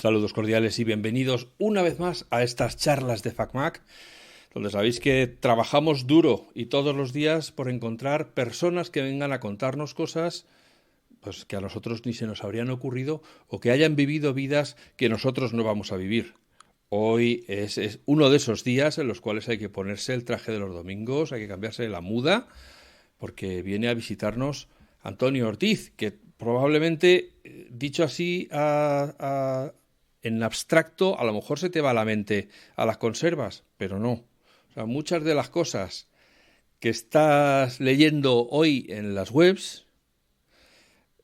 Saludos cordiales y bienvenidos una vez más a estas charlas de FacMac, donde sabéis que trabajamos duro y todos los días por encontrar personas que vengan a contarnos cosas pues, que a nosotros ni se nos habrían ocurrido o que hayan vivido vidas que nosotros no vamos a vivir. Hoy es uno de esos días en los cuales hay que ponerse el traje de los domingos, hay que cambiarse la muda, porque viene a visitarnos Antonio Ortiz, que probablemente, dicho así en abstracto, a lo mejor se te va a la mente a las conservas, pero no. O sea, muchas de las cosas que estás leyendo hoy en las webs,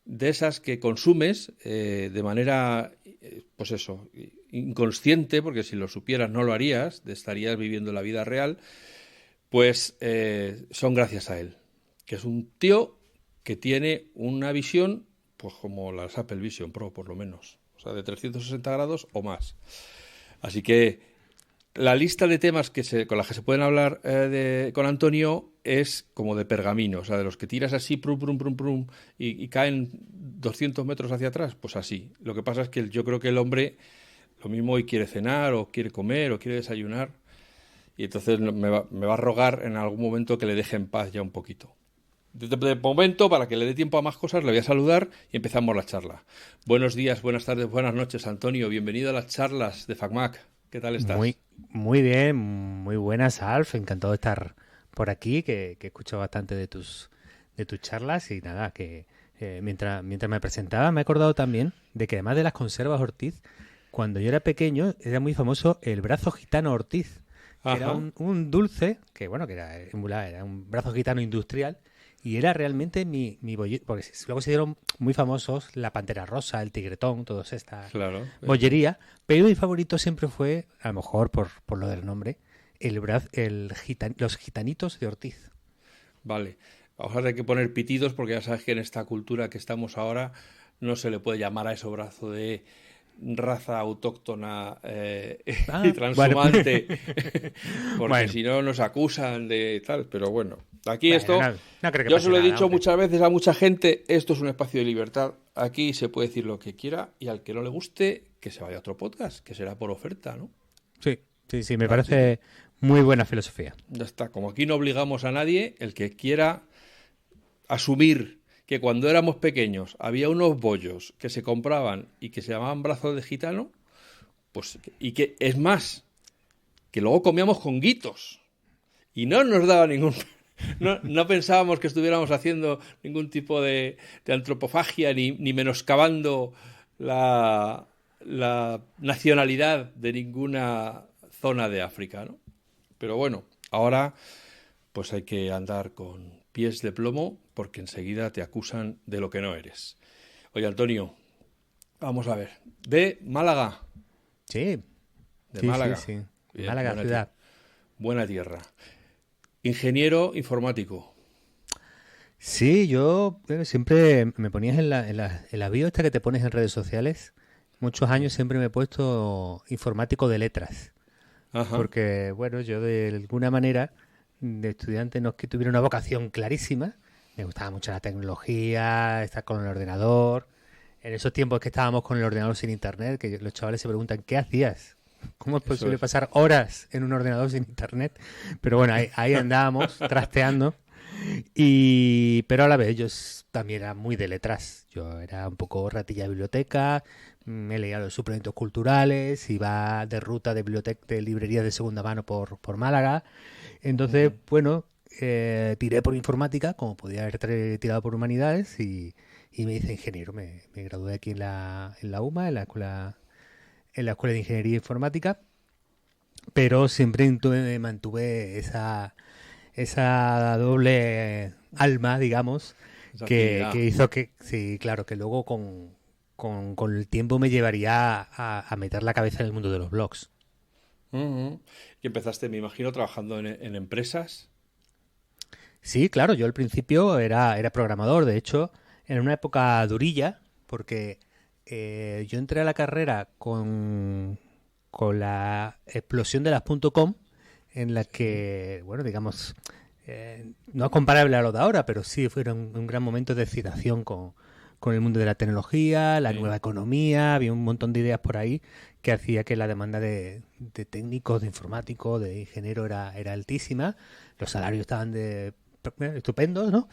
de esas que consumes de manera, pues eso, inconsciente, porque si lo supieras no lo harías, estarías viviendo la vida real, pues son gracias a él, que es un tío que tiene una visión, pues como las Apple Vision Pro, por lo menos, o sea, de 360 grados o más. Así que la lista de temas con las que se pueden hablar con Antonio es como de pergamino, o sea, de los que tiras así, prum, prum, prum, prum, y caen 200 metros hacia atrás, pues así. Lo que pasa es que yo creo que el hombre lo mismo hoy quiere cenar, o quiere comer, o quiere desayunar, y entonces me va a rogar en algún momento que le deje en paz ya un poquito. De momento, para que le dé tiempo a más cosas, le voy a saludar y empezamos la charla. Buenos días, buenas tardes, buenas noches, Antonio. Bienvenido a las charlas de FacMac. ¿Qué tal estás? Muy bien, muy buenas, Alf. Encantado de estar por aquí, que escucho bastante de tus charlas y nada, que mientras me presentaba me he acordado también de que además de las conservas Ortiz, cuando yo era pequeño era muy famoso el brazo gitano Ortiz, que era un dulce, que bueno, que era un brazo gitano industrial. Y era realmente mi bollito, porque luego se dieron muy famosos la Pantera Rosa, el Tigretón, todas estas bollería, pero mi favorito siempre fue, a lo mejor por lo del nombre, los gitanitos de Ortiz. Vale, vamos a tener que poner pitidos porque ya sabes que en esta cultura que estamos ahora no se le puede llamar a eso brazo de raza autóctona y transhumante, porque si no nos acusan de tal, pero bueno, aquí esto, yo se lo he dicho muchas veces a mucha gente, esto es un espacio de libertad, aquí se puede decir lo que quiera y al que no le guste, que se vaya a otro podcast, que será por oferta, ¿no? Sí, me parece muy buena filosofía. Ya está, como aquí no obligamos a nadie, el que quiera asumir que cuando éramos pequeños había unos bollos que se compraban y que se llamaban brazos de gitano, pues, y que es más, que luego comíamos con guitos y no nos daba ningún... No pensábamos que estuviéramos haciendo ningún tipo de antropofagia ni menoscabando la nacionalidad de ninguna zona de África, ¿no? Pero bueno, ahora pues hay que andar con pies de plomo porque enseguida te acusan de lo que no eres. Oye, Antonio, vamos a ver. De Málaga. Sí. De Málaga. Sí. Bien, Málaga, ciudad. Buena tierra. Ingeniero informático. Sí, yo siempre me ponías en la bio esta que te pones en redes sociales. Muchos años siempre me he puesto informático de letras. Ajá. Porque, bueno, yo de alguna manera de estudiante no es que tuviera una vocación clarísima. Me gustaba mucho la tecnología, estar con el ordenador. En esos tiempos que estábamos con el ordenador sin internet, que los chavales se preguntan, ¿qué hacías? ¿Cómo es posible pasar horas en un ordenador sin internet? Pero bueno, ahí andábamos trasteando. Pero a la vez yo también era muy de letras. Yo era un poco ratilla de biblioteca, me leía los suplementos culturales, iba de ruta de librerías de segunda mano por Málaga. Entonces, bueno, tiré por informática, como podía haber tirado por humanidades, y me hice ingeniero. Me gradué aquí en la UMA, en la escuela de Ingeniería Informática, pero siempre mantuve esa doble alma, digamos, que hizo que, sí, claro, que luego con el tiempo me llevaría a meter la cabeza en el mundo de los blogs. Uh-huh. Y empezaste, me imagino, trabajando en empresas. Sí, claro, yo al principio era programador, de hecho, en una época durilla, porque yo entré a la carrera con la explosión de las .com, en la que, bueno, digamos, no es comparable a lo de ahora, pero sí fue un gran momento de excitación con con el mundo de la tecnología, la Sí. nueva economía, había un montón de ideas por ahí que hacía que la demanda de técnicos, de informáticos, de ingenieros era altísima, los salarios estaban estupendos, ¿no?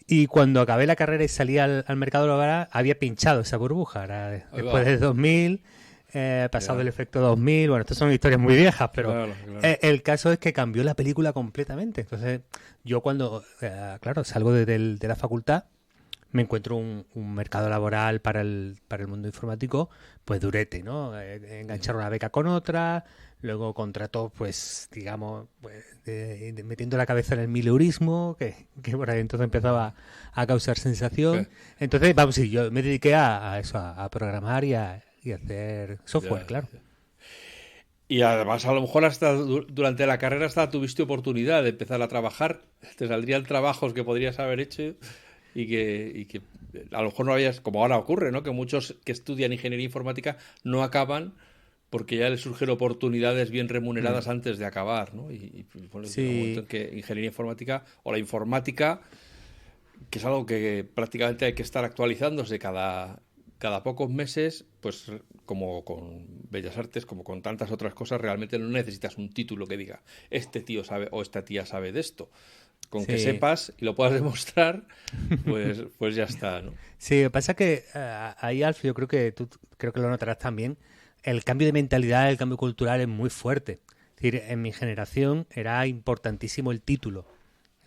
Y cuando acabé la carrera y salí al mercado laboral, había pinchado esa burbuja. Ahí Después va. de 2000, pasado Ya. el efecto 2000, bueno, estas son historias muy viejas, pero Claro, claro. el caso es que cambió la película completamente. Entonces, yo cuando, claro, salgo de la facultad, me encuentro un mercado laboral para el mundo informático, pues durete, ¿no? Enganchar una beca con otra, luego contratos, pues, digamos, pues, metiendo la cabeza en el mileurismo, que por ahí entonces empezaba a causar sensación. Entonces, vamos, sí, yo me dediqué a eso, a programar y a hacer software, Ya. claro. Y además, a lo mejor hasta durante la carrera hasta tuviste oportunidad de empezar a trabajar. Te saldrían trabajos que podrías haber hecho y que a lo mejor no habías, como ahora ocurre, ¿no? Que muchos que estudian ingeniería informática no acaban porque ya les surgen oportunidades bien remuneradas Mm. antes de acabar, ¿no? Bueno, llega un momento Sí, en que ingeniería informática o la informática, que es algo que prácticamente hay que estar actualizándose cada pocos meses, pues como con Bellas Artes, como con tantas otras cosas, realmente no necesitas un título que diga, este tío sabe o esta tía sabe de esto. Con que sí. sepas y lo puedas demostrar, pues ya está, ¿no? Sí, lo que pasa es que ahí, Alf, yo creo que tú creo que lo notarás también. El cambio de mentalidad, el cambio cultural es muy fuerte. Es decir, en mi generación era importantísimo el título.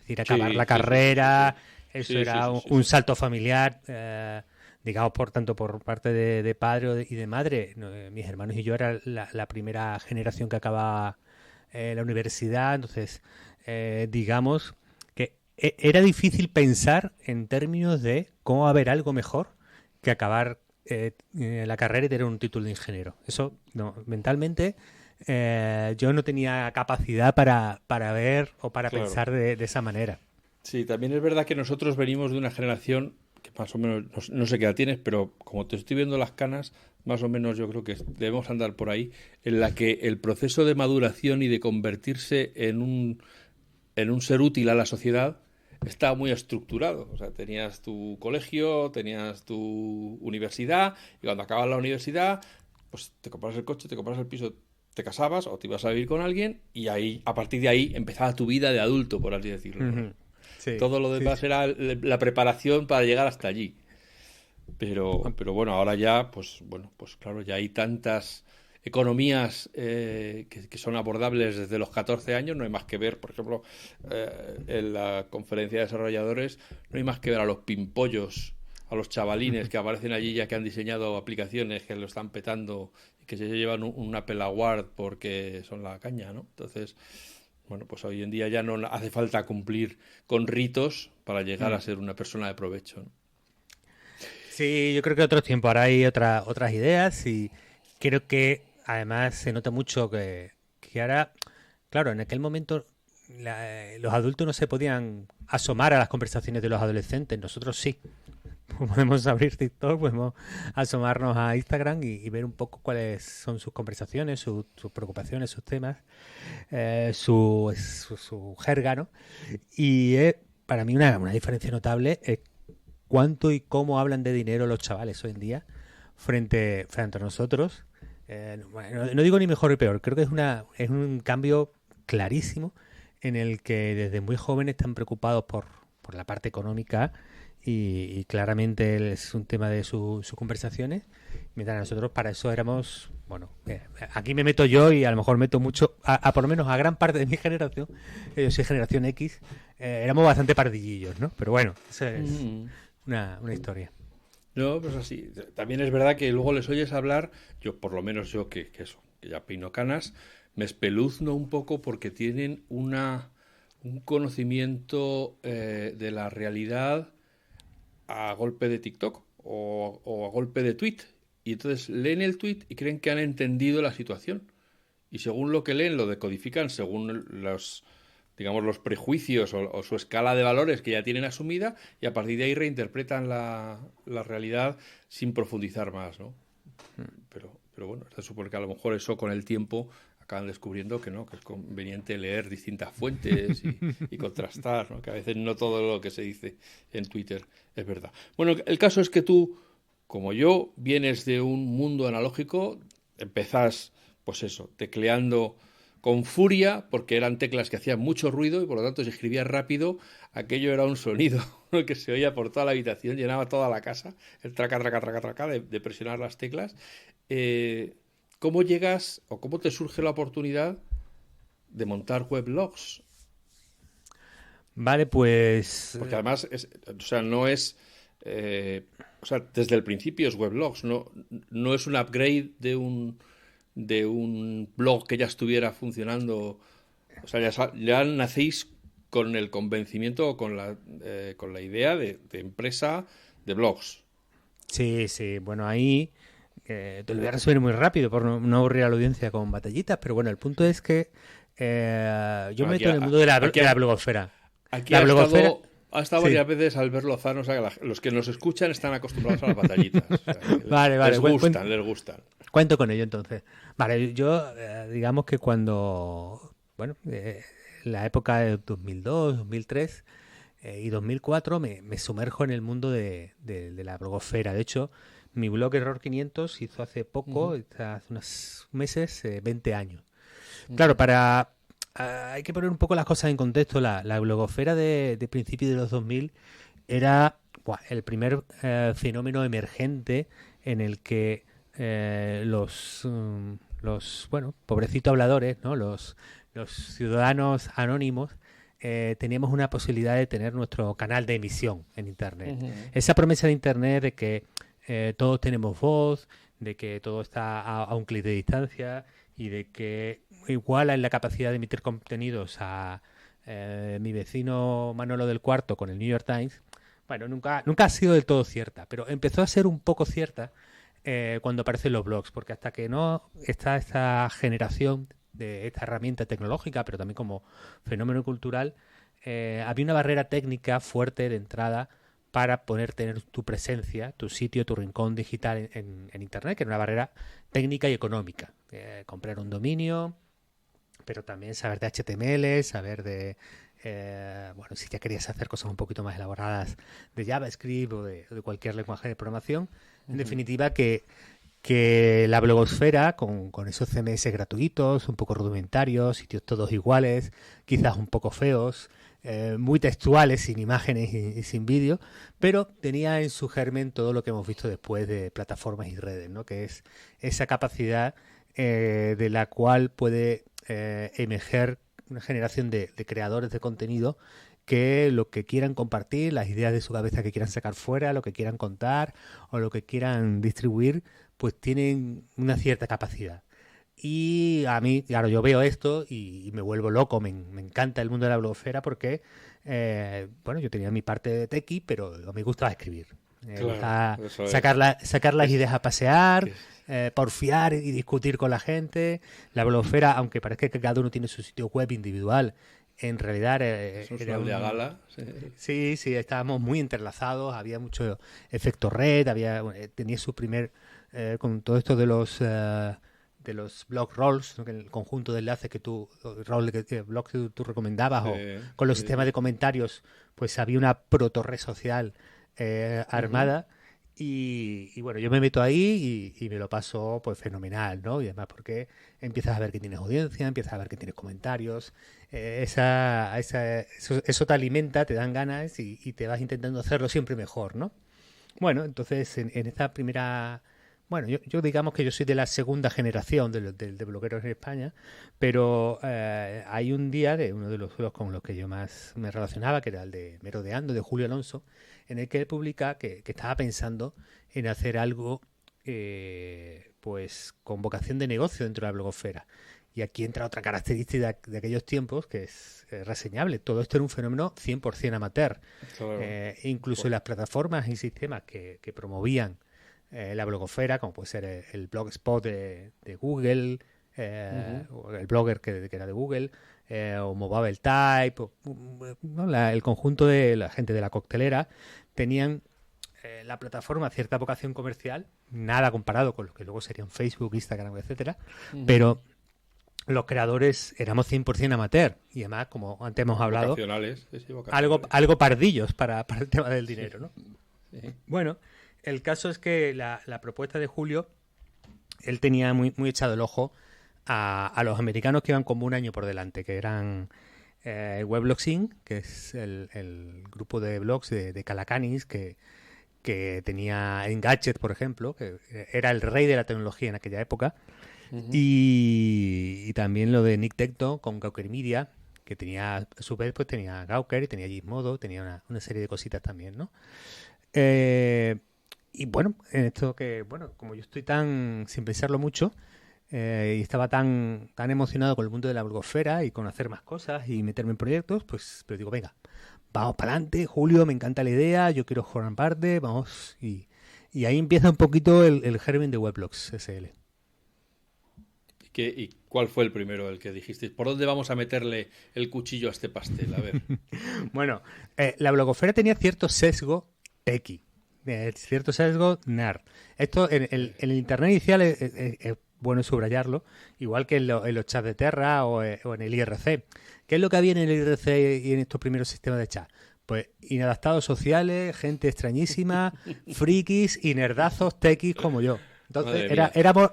Es decir, acabar Sí, la sí, sí, sí, sí, sí. carrera, eso Sí, sí, era sí, un, sí, un sí. salto familiar, digamos, por tanto, por parte de padre y de madre. No, mis hermanos y yo era la primera generación que acababa la universidad, entonces, digamos que era difícil pensar en términos de cómo va a haber algo mejor que acabar la carrera y tener un título de ingeniero. Eso, no, mentalmente, yo no tenía capacidad para ver o para Claro. pensar de esa manera. Sí, también es verdad que nosotros venimos de una generación que más o menos, no sé qué edad tienes, pero como te estoy viendo las canas, más o menos yo creo que debemos andar por ahí, en la que el proceso de maduración y de convertirse en un ser útil a la sociedad estaba muy estructurado. O sea, tenías tu colegio, tenías tu universidad, y cuando acabas la universidad, pues te compras el coche, te compras el piso, te casabas o te ibas a vivir con alguien, y ahí, a partir de ahí, empezaba tu vida de adulto, por así decirlo, ¿no? Ujú. Sí, Todo lo sí, demás sí. era la preparación para llegar hasta allí. Pero bueno, ahora ya, pues bueno, pues claro, ya hay tantas economías que son abordables desde los 14 años, no hay más que ver, por ejemplo, en la conferencia de desarrolladores, no hay más que ver a los pimpollos, a los chavalines que aparecen allí ya que han diseñado aplicaciones que lo están petando y que se llevan un Apple Award porque son la caña, ¿no? Entonces, bueno, pues hoy en día ya no hace falta cumplir con ritos para llegar a Mm. ser una persona de provecho, ¿no? Sí, yo creo que otros tiempos, ahora hay otras ideas y creo que además se nota mucho que ahora, claro, en aquel momento los adultos no se podían asomar a las conversaciones de los adolescentes, nosotros sí. Podemos abrir TikTok, podemos asomarnos a Instagram y ver un poco cuáles son sus conversaciones, sus preocupaciones, sus temas, su jerga, ¿no? Y para mí una diferencia notable es cuánto y cómo hablan de dinero los chavales hoy en día frente a nosotros. Bueno, no digo ni mejor ni peor, creo que es un cambio clarísimo en el que desde muy jóvenes están preocupados por la parte económica y claramente es un tema de sus conversaciones, mientras nosotros para eso éramos, bueno, aquí me meto yo y a lo mejor meto mucho, a por lo menos a gran parte de mi generación, yo soy generación X, éramos bastante pardillillos, ¿no? Pero bueno, eso es Mm. una historia. No, pues así. También es verdad que luego les oyes hablar, yo por lo menos yo que eso, que ya peino canas, me espeluzno un poco porque tienen un conocimiento de la realidad a golpe de TikTok o a golpe de tweet. Y entonces leen el tweet y creen que han entendido la situación. Y según lo que leen, lo decodifican según digamos, los prejuicios o su escala de valores que ya tienen asumida y a partir de ahí reinterpretan la realidad sin profundizar más, ¿no? Pero bueno, se supone que a lo mejor eso con el tiempo acaban descubriendo que no, que es conveniente leer distintas fuentes y contrastar, ¿no? Que a veces no todo lo que se dice en Twitter es verdad. Bueno, el caso es que tú, como yo, vienes de un mundo analógico, empezás, pues eso, tecleando con furia, porque eran teclas que hacían mucho ruido y por lo tanto si escribías rápido, aquello era un sonido que se oía por toda la habitación, llenaba toda la casa, el traca, traca, traca, traca de presionar las teclas. ¿Cómo llegas o cómo te surge la oportunidad de montar weblogs? Vale, pues... Porque además, no es... desde el principio es weblogs, no es un upgrade de un blog que ya estuviera funcionando. O sea, ya nacéis con el convencimiento o con la idea de empresa de blogs. Sí, sí. Bueno, ahí te lo voy a resumir muy rápido por no aburrir a la audiencia con batallitas, pero bueno, el punto es que yo me meto en el mundo de la blogosfera. Aquí La ha blogosfera... estado Sí. varias veces Albert Lozano, o sea, que los que nos escuchan están acostumbrados a las batallitas. O sea, Vale, les gustan. Cuento con ello entonces. Vale, yo digamos que cuando, bueno, la época de 2002, 2003 y 2004 me sumerjo en el mundo de la blogosfera. De hecho, mi blog Error 500 hizo hace poco, hace unos meses, 20 años. Claro, hay que poner un poco las cosas en contexto. La blogosfera de principios de los 2000 era el primer fenómeno emergente en el que los pobrecitos habladores, ¿no? Los ciudadanos anónimos, teníamos una posibilidad de tener nuestro canal de emisión en Internet. Esa promesa de Internet de que todos tenemos voz, de que todo está a un clic de distancia y de que iguala en la capacidad de emitir contenidos a mi vecino Manolo del Cuarto con el New York Times. Bueno, nunca ha sido del todo cierta, pero empezó a ser un poco cierta cuando aparecen los blogs, porque hasta que no está esta generación de esta herramienta tecnológica, pero también como fenómeno cultural, había una barrera técnica fuerte de entrada para poder tener tu presencia, tu sitio, tu rincón digital en Internet, que era una barrera técnica y económica. Comprar un dominio, pero también saber de HTML, saber de... si ya querías hacer cosas un poquito más elaboradas de JavaScript o de cualquier lenguaje de programación, en definitiva que la blogosfera con esos CMS gratuitos, un poco rudimentarios, sitios todos iguales, quizás un poco feos, muy textuales, sin imágenes y sin vídeo, pero tenía en su germen todo lo que hemos visto después de plataformas y redes, ¿no? Que es esa capacidad de la cual puede emerger una generación de creadores de contenido que lo que quieran compartir, las ideas de su cabeza que quieran sacar fuera, lo que quieran contar o lo que quieran distribuir, pues tienen una cierta capacidad. Y a mí, claro, yo veo esto y me vuelvo loco, me encanta el mundo de la blogosfera porque, yo tenía mi parte de techie, pero me gustaba escribir. Claro, sacar las ideas a pasear, porfiar y discutir con la gente. La blogosfera, aunque parezca que cada uno tiene su sitio web individual, en realidad era una gala. Sí, estábamos muy entrelazados, había mucho efecto red, tenía su primer, con todo esto de los blog rolls, ¿no? Que el conjunto de enlaces que blog que tú recomendabas, o con los sistemas de comentarios, pues había una proto-red social armada. Y bueno, yo me meto ahí y me lo paso pues fenomenal, ¿no? Y además porque empiezas a ver que tienes audiencia, empiezas a ver que tienes comentarios, eso te alimenta, te dan ganas y te vas intentando hacerlo siempre mejor, ¿no? Bueno, entonces en esta primera... Bueno, yo digamos que yo soy de la segunda generación de blogueros en España, pero hay un día de uno de los blogs con los que yo más me relacionaba, que era el de Merodeando, de Julio Alonso, en el que él publica que estaba pensando en hacer algo pues con vocación de negocio dentro de la blogosfera. Y aquí entra otra característica de aquellos tiempos que es reseñable. Todo esto era un fenómeno 100% amateur. Claro. Incluso las plataformas y sistemas que promovían la blogosfera, como puede ser el Blogspot de Google, o el Blogger que era de Google, o Movable Type, ¿no? El conjunto de la gente de la coctelera tenían la plataforma cierta vocación comercial, nada comparado con lo que luego serían Facebook, Instagram, etcétera, pero los creadores éramos 100% amateur y además, como antes hemos hablado, Vocacionales, sí, vocacionales. algo pardillos para el tema del dinero, ¿no? Sí. Bueno, el caso es que la propuesta de Julio, él tenía muy, muy echado el ojo a los americanos que iban como un año por delante, que eran Weblogs Inc., que es el grupo de blogs de Calacanis, que tenía Engadget, por ejemplo, que era el rey de la tecnología en aquella época, y también lo de Nick Tecton con Gawker Media, que tenía, a su vez, pues tenía Gawker y tenía Gizmodo, tenía una serie de cositas también, ¿no? Y bueno, en esto que, bueno, como yo estoy tan, sin pensarlo mucho, y estaba tan emocionado con el mundo de la blogosfera y con hacer más cosas y meterme en proyectos, pues pero digo, venga, vamos para adelante, Julio, me encanta la idea, yo quiero formar parte, vamos, y ahí empieza un poquito el germen de Weblogs SL. ¿Y cuál fue el primero, el que dijisteis? ¿Por dónde vamos a meterle el cuchillo a este pastel? A ver. Bueno, la blogosfera tenía cierto sesgo tequi, cierto sesgo nerd. Esto en el internet inicial es bueno subrayarlo, igual que en los chats de Terra o en el IRC. ¿Qué es lo que había en el IRC y en estos primeros sistemas de chat? Pues inadaptados sociales, gente extrañísima, frikis y nerdazos tequis como yo. Entonces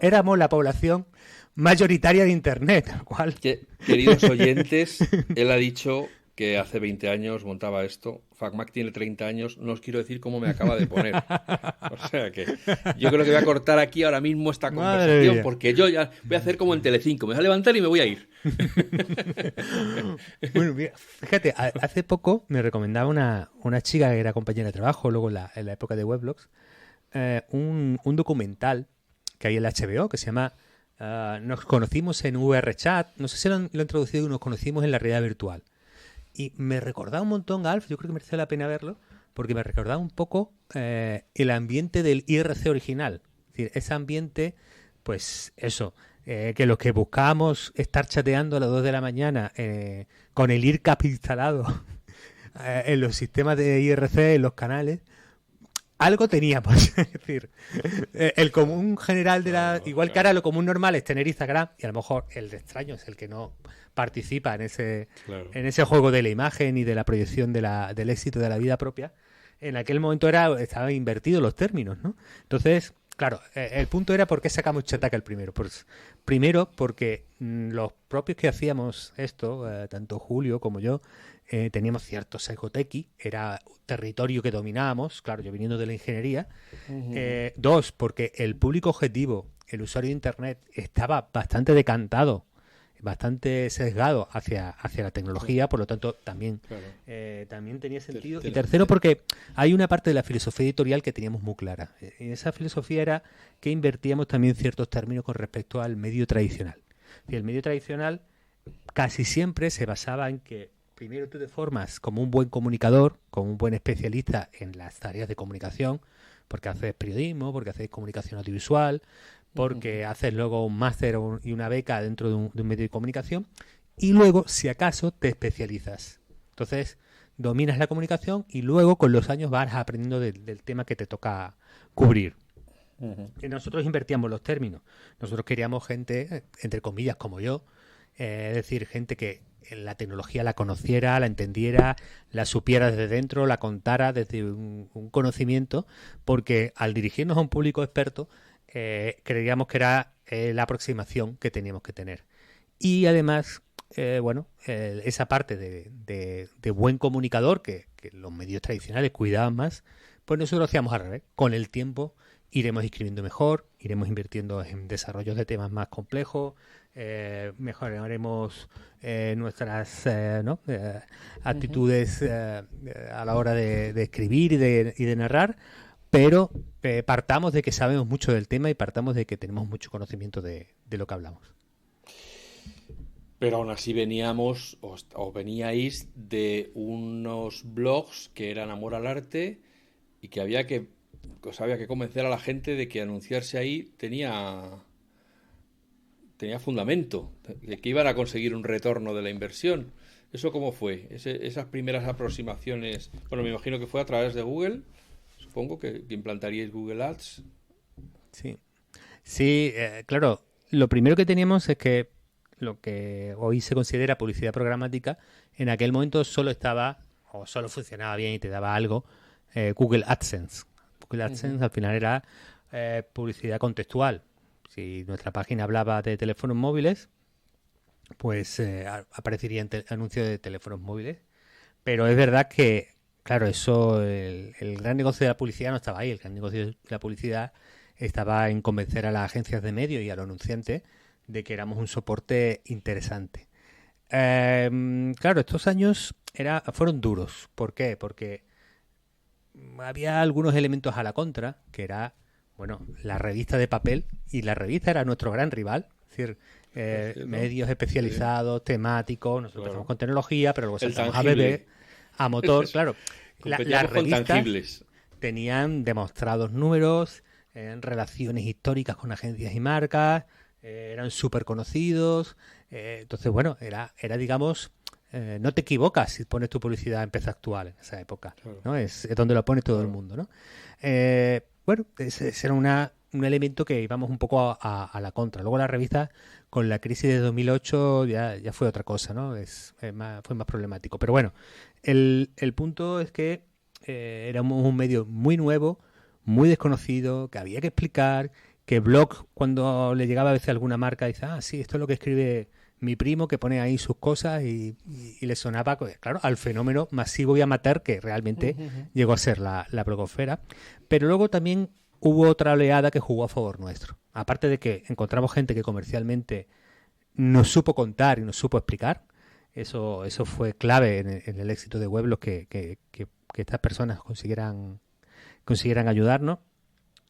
éramos la población mayoritaria de internet, al cual... Queridos oyentes, él ha dicho que hace 20 años montaba esto. FacMac tiene 30 años. No os quiero decir cómo me acaba de poner. O sea que yo creo que voy a cortar aquí ahora mismo esta conversación porque yo ya voy a hacer como en Telecinco. Me voy a levantar y me voy a ir. Bueno, mira, fíjate, hace poco me recomendaba una chica que era compañera de trabajo, luego en la época de Weblogs, un documental que hay en la HBO que se llama Nos conocimos en VRChat. No sé si lo han traducido, Nos conocimos en la realidad virtual. Y me recordaba un montón, Alf, yo creo que merece la pena verlo, porque me recordaba un poco el ambiente del IRC original. Es decir, ese ambiente, pues eso, que los que buscábamos estar chateando a las 2 de la mañana con el IRCAP instalado en los sistemas de IRC, en los canales, algo teníamos. Es decir, el común general igual que ahora lo común normal es tener Instagram, y a lo mejor el de extraño es el que no participa en ese juego de la imagen y de la proyección del éxito de la vida propia. En aquel momento estaban invertidos los términos, ¿no? Entonces, claro, el punto era por qué sacamos Chataca el primero. Pues, primero porque los propios que hacíamos esto, tanto Julio como yo, teníamos cierto sesgo tequi, era territorio que dominábamos, claro, yo viniendo de la ingeniería. Dos, porque el público objetivo, el usuario de Internet, estaba bastante decantado, bastante sesgado hacia la tecnología, por lo tanto también tenía sentido. Y tercero, porque hay una parte de la filosofía editorial que teníamos muy clara. Y esa filosofía era que invertíamos también ciertos términos con respecto al medio tradicional. Y el medio tradicional casi siempre se basaba en que primero tú te formas como un buen comunicador, como un buen especialista en las tareas de comunicación, porque haces periodismo, porque haces comunicación audiovisual, porque haces luego un máster y una beca dentro de un medio de comunicación, y luego, si acaso, te especializas. Entonces, dominas la comunicación y luego con los años vas aprendiendo del tema que te toca cubrir. Y nosotros invertíamos los términos. Nosotros queríamos gente, entre comillas, como yo, es decir, gente que la tecnología la conociera, la entendiera, la supiera desde dentro, la contara desde un conocimiento, porque al dirigirnos a un público experto, creíamos que era la aproximación que teníamos que tener. Y además, esa parte de buen comunicador, que los medios tradicionales cuidaban más, pues nosotros lo hacíamos al revés. Con el tiempo iremos escribiendo mejor, iremos invirtiendo en desarrollos de temas más complejos, mejoraremos nuestras actitudes a la hora de escribir y de narrar, pero partamos de que sabemos mucho del tema y partamos de que tenemos mucho conocimiento de lo que hablamos. Pero aún así veníamos o veníais de unos blogs que eran amor al arte y que había que convencer a la gente de que anunciarse ahí tenía fundamento, de que iban a conseguir un retorno de la inversión. ¿Eso cómo fue? Esas primeras aproximaciones, bueno, me imagino que fue a través de Google, supongo que implantaríais Google Ads. Sí, claro, lo primero que teníamos es que lo que hoy se considera publicidad programática, en aquel momento solo estaba, o solo funcionaba bien y te daba algo, Google AdSense. Google AdSense al final era publicidad contextual. Si nuestra página hablaba de teléfonos móviles, pues aparecería anuncio de teléfonos móviles. Pero es verdad que, claro, eso, el gran negocio de la publicidad no estaba ahí. El gran negocio de la publicidad estaba en convencer a las agencias de medios y a los anunciantes de que éramos un soporte interesante. Claro, estos años fueron duros. ¿Por qué? Porque había algunos elementos a la contra, que era, bueno, la revista de papel, y la revista era nuestro gran rival. Es decir, medios especializados, temáticos, nosotros empezamos con tecnología, pero luego saltamos a bebé, a motor, claro. Las revistas tenían demostrados números, relaciones históricas con agencias y marcas, eran súper conocidos, entonces, bueno, era digamos, no te equivocas si pones tu publicidad en Pez Actual en esa época, claro, ¿no? Es donde lo pone todo el mundo, ¿no? Bueno, ese era un elemento que íbamos un poco a la contra. Luego la revista, con la crisis de 2008, ya fue otra cosa, ¿no? Fue más problemático. Pero bueno, el punto es que éramos un medio muy nuevo, muy desconocido, que había que explicar, que blog, cuando le llegaba a veces alguna marca, dice, sí, esto es lo que escribe mi primo, que pone ahí sus cosas, y le sonaba, claro, al fenómeno masivo y amateur que realmente llegó a ser la blogosfera. Pero luego también hubo otra oleada que jugó a favor nuestro. Aparte de que encontramos gente que comercialmente nos supo contar y nos supo explicar, eso fue clave en el éxito de Weblos, que estas personas consiguieran ayudarnos.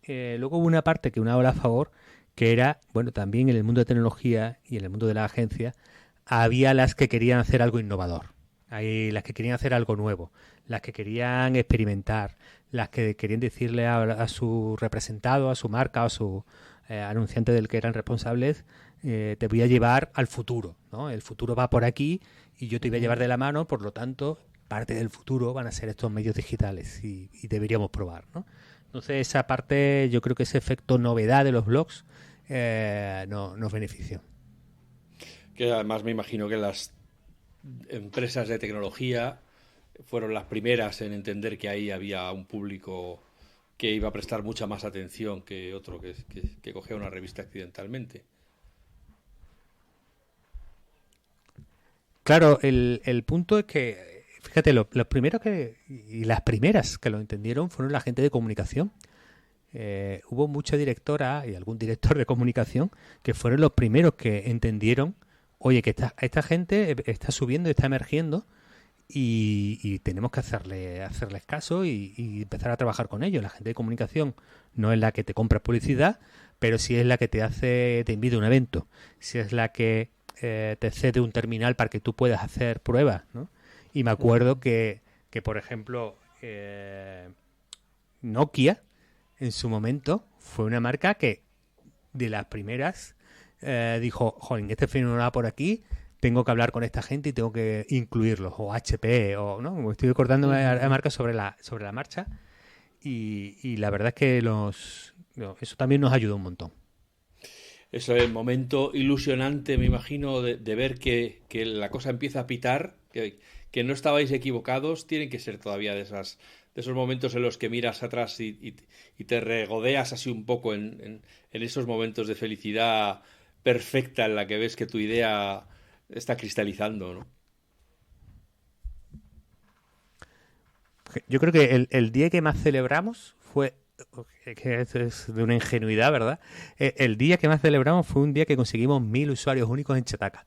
Luego hubo una parte una ola a favor, que era, bueno, también en el mundo de tecnología y en el mundo de la agencia había las que querían hacer algo innovador. Hay las que querían hacer algo nuevo, las que querían experimentar, las que querían decirle a su representado, a su marca, a su anunciante del que eran responsables, te voy a llevar al futuro, ¿no? El futuro va por aquí y yo te voy a llevar de la mano, por lo tanto, parte del futuro van a ser estos medios digitales y deberíamos probar, ¿no? Entonces, esa parte, yo creo que ese efecto novedad de los blogs nos benefició. Que además me imagino que las empresas de tecnología fueron las primeras en entender que ahí había un público que iba a prestar mucha más atención que otro que cogía una revista accidentalmente. Claro, el punto es que, fíjate, los primeros y las primeras que lo entendieron fueron la gente de comunicación. Hubo mucha directora y algún director de comunicación que fueron los primeros que entendieron, oye, que esta gente está subiendo, está emergiendo, y tenemos que hacerles caso y empezar a trabajar con ellos. La gente de comunicación no es la que te compra publicidad, pero sí es la que te invita a un evento, sí es la que te cede un terminal para que tú puedas hacer pruebas, ¿no? Y me acuerdo que por ejemplo, Nokia en su momento fue una marca que de las primeras dijo, joder, este fenómeno va por aquí, tengo que hablar con esta gente y tengo que incluirlos, o HP, o no, como estoy recordando a marcas sobre la marcha, y la verdad es que eso también nos ayudó un montón. Eso es el momento ilusionante, me imagino, de ver que la cosa empieza a pitar, que no estabais equivocados. Tienen que ser todavía de esos momentos en los que miras atrás y te regodeas así un poco en esos momentos de felicidad perfecta en la que ves que tu idea está cristalizando, ¿no? Yo creo que el día que más celebramos fue, que es de una ingenuidad, ¿verdad? El día que más celebramos fue un día que conseguimos 1000 usuarios únicos en Chataca,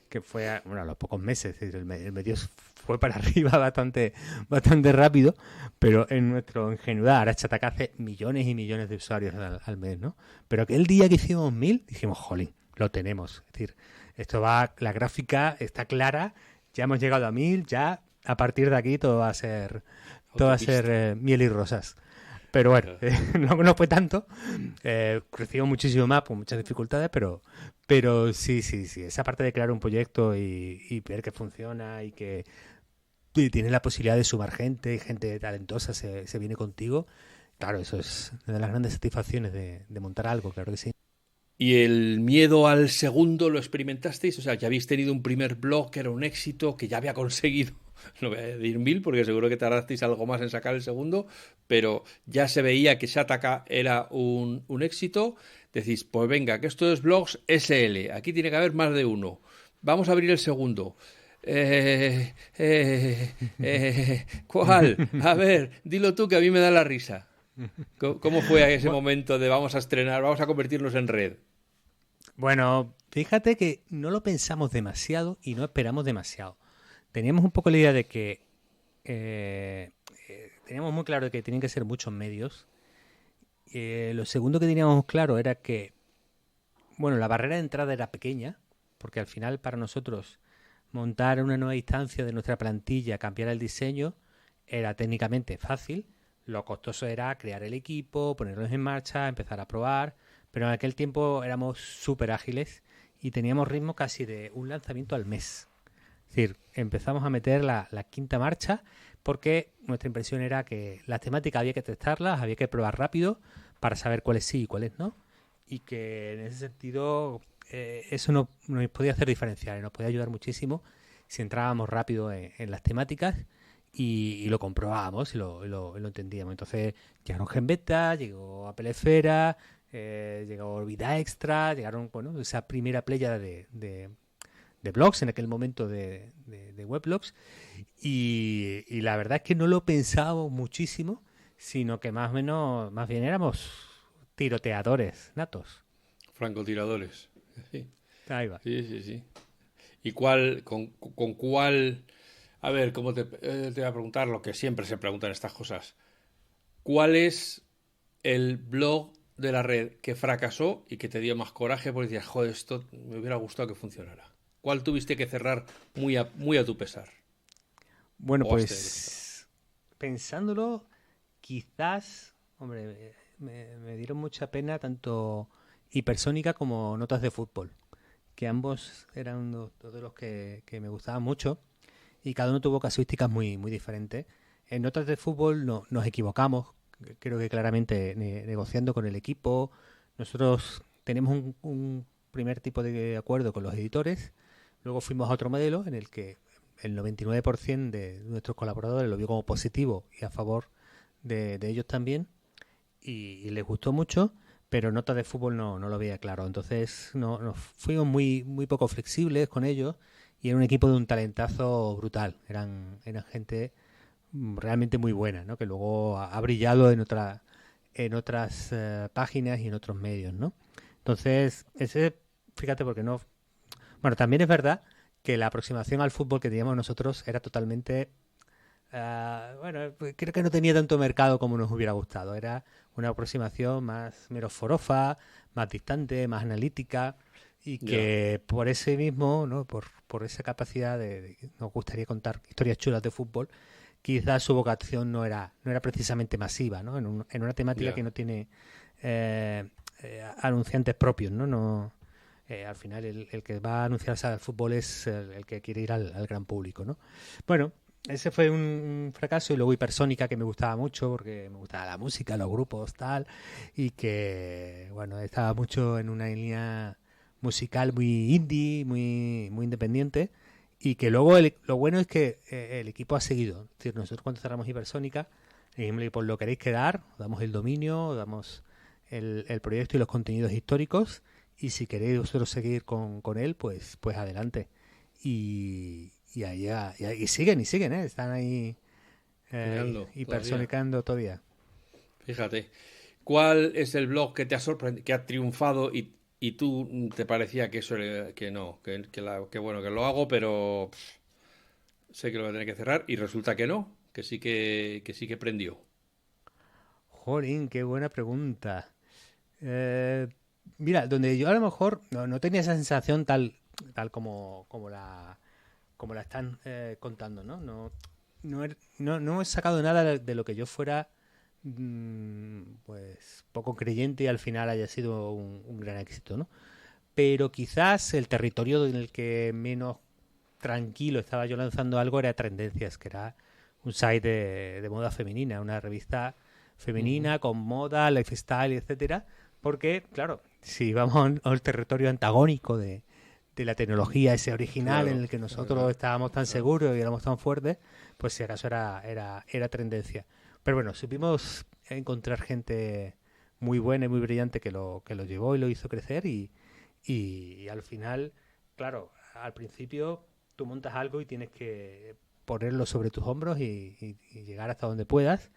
que fue a los pocos meses. El medio fue para arriba bastante rápido, pero en nuestra ingenuidad, ahora Chataca hace millones y millones de usuarios al mes, ¿no? Pero aquel día que hicimos 1000, dijimos, jolín, lo tenemos. Es decir, la gráfica está clara, ya hemos llegado a 1000, ya a partir de aquí todo va a ser miel y rosas. Pero bueno, no fue tanto. Crecimos muchísimo más con muchas dificultades, pero sí. Esa parte de crear un proyecto y ver que funciona y que tienes la posibilidad de sumar gente y gente talentosa se viene contigo. Claro, eso es una de las grandes satisfacciones de montar algo, claro que sí. ¿Y el miedo al segundo lo experimentasteis? O sea, ya habéis tenido un primer blog que era un éxito, que ya había conseguido, no voy a decir 1000, porque seguro que tardasteis algo más en sacar el segundo, pero ya se veía que Shataka era un éxito. Decís, pues venga, que esto es blogs SL, aquí tiene que haber más de uno. Vamos a abrir el segundo. ¿Cuál? A ver, dilo tú que a mí me da la risa. ¿Cómo fue ese momento de vamos a estrenar, vamos a convertirnos en red? Bueno, fíjate que no lo pensamos demasiado y no esperamos demasiado. Teníamos un poco la idea de que teníamos muy claro de que tenían que ser muchos medios. Lo segundo que teníamos claro era que, bueno, la barrera de entrada era pequeña, porque al final para nosotros montar una nueva instancia de nuestra plantilla, cambiar el diseño, era técnicamente fácil. Lo costoso era crear el equipo, ponerlos en marcha, empezar a probar, pero en aquel tiempo éramos súper ágiles y teníamos ritmo casi de un lanzamiento al mes. Es decir, empezamos a meter la quinta marcha porque nuestra impresión era que las temáticas había que testarlas, había que probar rápido para saber cuáles sí y cuáles no, y que en ese sentido eso nos podía hacer diferenciar y nos podía ayudar muchísimo si entrábamos rápido en las temáticas y lo comprobábamos y lo entendíamos. Entonces llegaron GenBeta, llegó Apple Esfera, llegó Vida Extra, llegaron, bueno, esa primera playa de blogs en aquel momento de weblogs y la verdad es que no lo pensábamos muchísimo, sino que más o menos, más bien éramos tiroteadores natos. Francotiradores. Sí, Ahí va. sí, sí, sí. ¿Y con cuál? A ver, ¿cómo te voy a preguntar lo que siempre se preguntan estas cosas? ¿Cuál es el blog de la red que fracasó y que te dio más coraje porque decías, joder, esto me hubiera gustado que funcionara? ¿Cuál tuviste que cerrar muy a tu pesar? Bueno, ¿O has tenido que cerrar? pues pensándolo, quizás, hombre, me dieron mucha pena tanto Hipersónica como Notas de Fútbol, que ambos eran dos de los que me gustaban mucho y cada uno tuvo casuísticas muy diferentes. En Notas de Fútbol nos equivocamos, creo que claramente negociando con el equipo. Nosotros tenemos un primer tipo de acuerdo con los editores, luego fuimos a otro modelo en el que el 99% de nuestros colaboradores lo vio como positivo y a favor de ellos también y les gustó mucho, pero Notas de Fútbol no lo veía claro. Entonces nos fuimos muy poco flexibles con ellos y era un equipo de un talentazo brutal. Eran gente realmente muy buena, ¿no? Que luego ha brillado en otras páginas y en otros medios, ¿no? Entonces, fíjate, porque no... Bueno, también es verdad que la aproximación al fútbol que teníamos nosotros era totalmente... bueno, creo que no tenía tanto mercado como nos hubiera gustado. Era una aproximación más menos forofa, más distante, más analítica y Ya, que por ese mismo, ¿no? Por esa capacidad nos gustaría contar historias chulas de fútbol, quizás su vocación no era precisamente masiva, ¿no? En una temática que ya. no tiene anunciantes propios, ¿no? No al final el que va a anunciarse al fútbol es el que quiere ir al gran público, ¿no? Bueno, ese fue un fracaso y luego Hipersónica que me gustaba mucho porque me gustaba la música, los grupos, tal, y que, bueno, estaba mucho en una línea musical muy indie, muy independiente y que luego lo bueno es que el equipo ha seguido. Es decir, nosotros cuando cerramos Hipersónica, dijimos, pues lo queréis quedar, os damos el dominio, os damos el proyecto y los contenidos históricos y si queréis vosotros seguir con él, pues adelante. Y ahí y siguen, ¿eh? Están ahí Girando todavía. hipersonicando todavía. Fíjate. ¿Cuál es el blog que te ha sorprendido, que ha triunfado y tú te parecía que eso que no, que bueno, que lo hago, pero sé que lo voy a tener que cerrar y resulta que no, que sí que prendió. Jolín, qué buena pregunta. Eh, Mira, donde yo a lo mejor no tenía esa sensación tal como la están contando, ¿no? No he sacado nada de lo que yo fuera pues poco creyente y al final haya sido un gran éxito, ¿no? Pero quizás el territorio en el que menos tranquilo estaba yo lanzando algo era Tendencias, que era un site de moda femenina, una revista Ujú. femenina con moda, lifestyle, etcétera, porque claro, si vamos a un territorio antagónico de la tecnología, ese original Claro, en el que nosotros estábamos tan claro. seguros y éramos tan fuertes, pues si acaso era tendencia. Pero bueno, supimos encontrar gente muy buena y muy brillante que lo llevó y lo hizo crecer y al final, claro, al principio tú montas algo y tienes que ponerlo sobre tus hombros y llegar hasta donde puedas,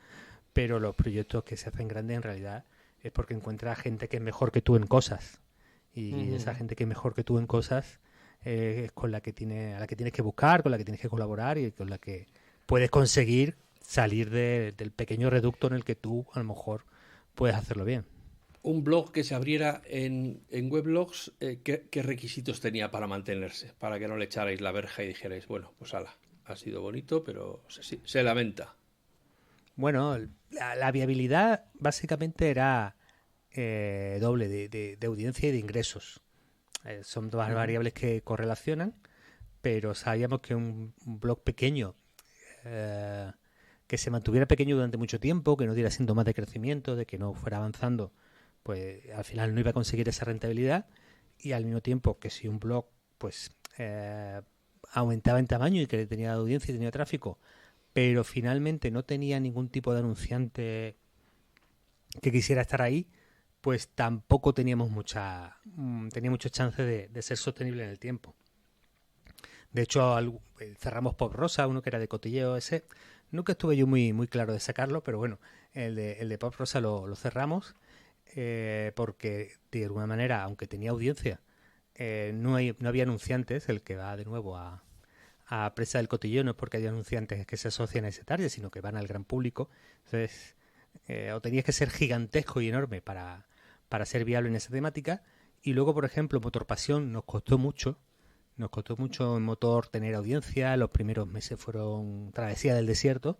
pero los proyectos que se hacen grandes en realidad es porque encuentras gente que es mejor que tú en cosas y esa Ujú. gente que es mejor que tú en cosas es con a la que tienes que buscar, con la que tienes que colaborar y con la que puedes conseguir salir del pequeño reducto en el que tú a lo mejor puedes hacerlo bien. Un blog que se abriera en Weblogs, ¿qué requisitos tenía para mantenerse? Para que no le echarais la verja y dijerais, bueno, pues ala, ha sido bonito, pero se lamenta. Bueno, la viabilidad básicamente era doble de audiencia y de ingresos. Son dos Ujú. variables que correlacionan, pero sabíamos que un blog pequeño, eh, que se mantuviera pequeño durante mucho tiempo, que no diera síntomas de crecimiento, de que no fuera avanzando, pues al final no iba a conseguir esa rentabilidad y al mismo tiempo que si un blog pues aumentaba en tamaño y que tenía audiencia y tenía tráfico, pero finalmente no tenía ningún tipo de anunciante que quisiera estar ahí, pues tampoco teníamos tenía muchas chances de ser sostenible en el tiempo. De hecho, cerramos Pop Rosa, uno que era de cotilleo ese. Nunca estuve yo muy claro de sacarlo, pero bueno, el de Pop Rosa lo cerramos porque de alguna manera, aunque tenía audiencia, no había anunciantes. El que va de nuevo a Presa del Cotilleo no es porque haya anunciantes que se asocian a ese target, sino que van al gran público. Entonces, o tenías que ser gigantesco y enorme para ser viable en esa temática. Y luego, por ejemplo, Motor Pasión nos costó mucho en motor tener audiencia, los primeros meses fueron travesía del desierto,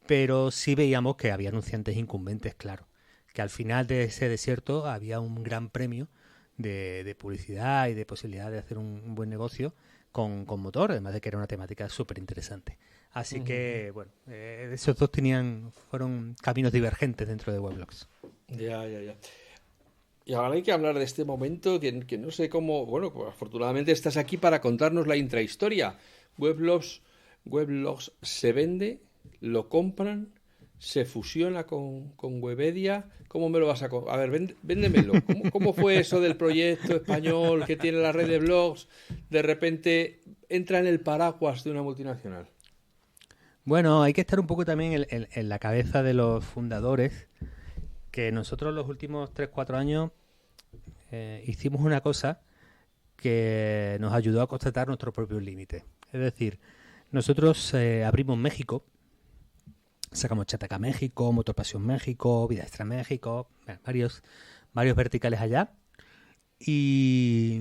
pero sí veíamos que había anunciantes incumbentes, claro, que al final de ese desierto había un gran premio de publicidad y de posibilidad de hacer un buen negocio con motor, además de que era una temática súper interesante. Así Ujú. que, bueno, esos dos fueron caminos divergentes dentro de Weblogs. Ya, ya, ya. Y ahora hay que hablar de este momento que no sé cómo. Bueno, pues afortunadamente estás aquí para contarnos la intrahistoria. Weblogs, Weblogs se vende, lo compran, se fusiona con Webedia. ¿Cómo me lo vas a A ver, véndemelo. ¿Cómo fue eso del proyecto español que tiene la red de blogs? De repente entra en el paraguas de una multinacional. Bueno, hay que estar un poco también en la cabeza de los fundadores, que nosotros los últimos 3 4 años hicimos una cosa que nos ayudó a constatar nuestros propios límites. Es decir, nosotros abrimos México, sacamos Chataca México, Motorpasión México, Vida Extra México, varios verticales allá y,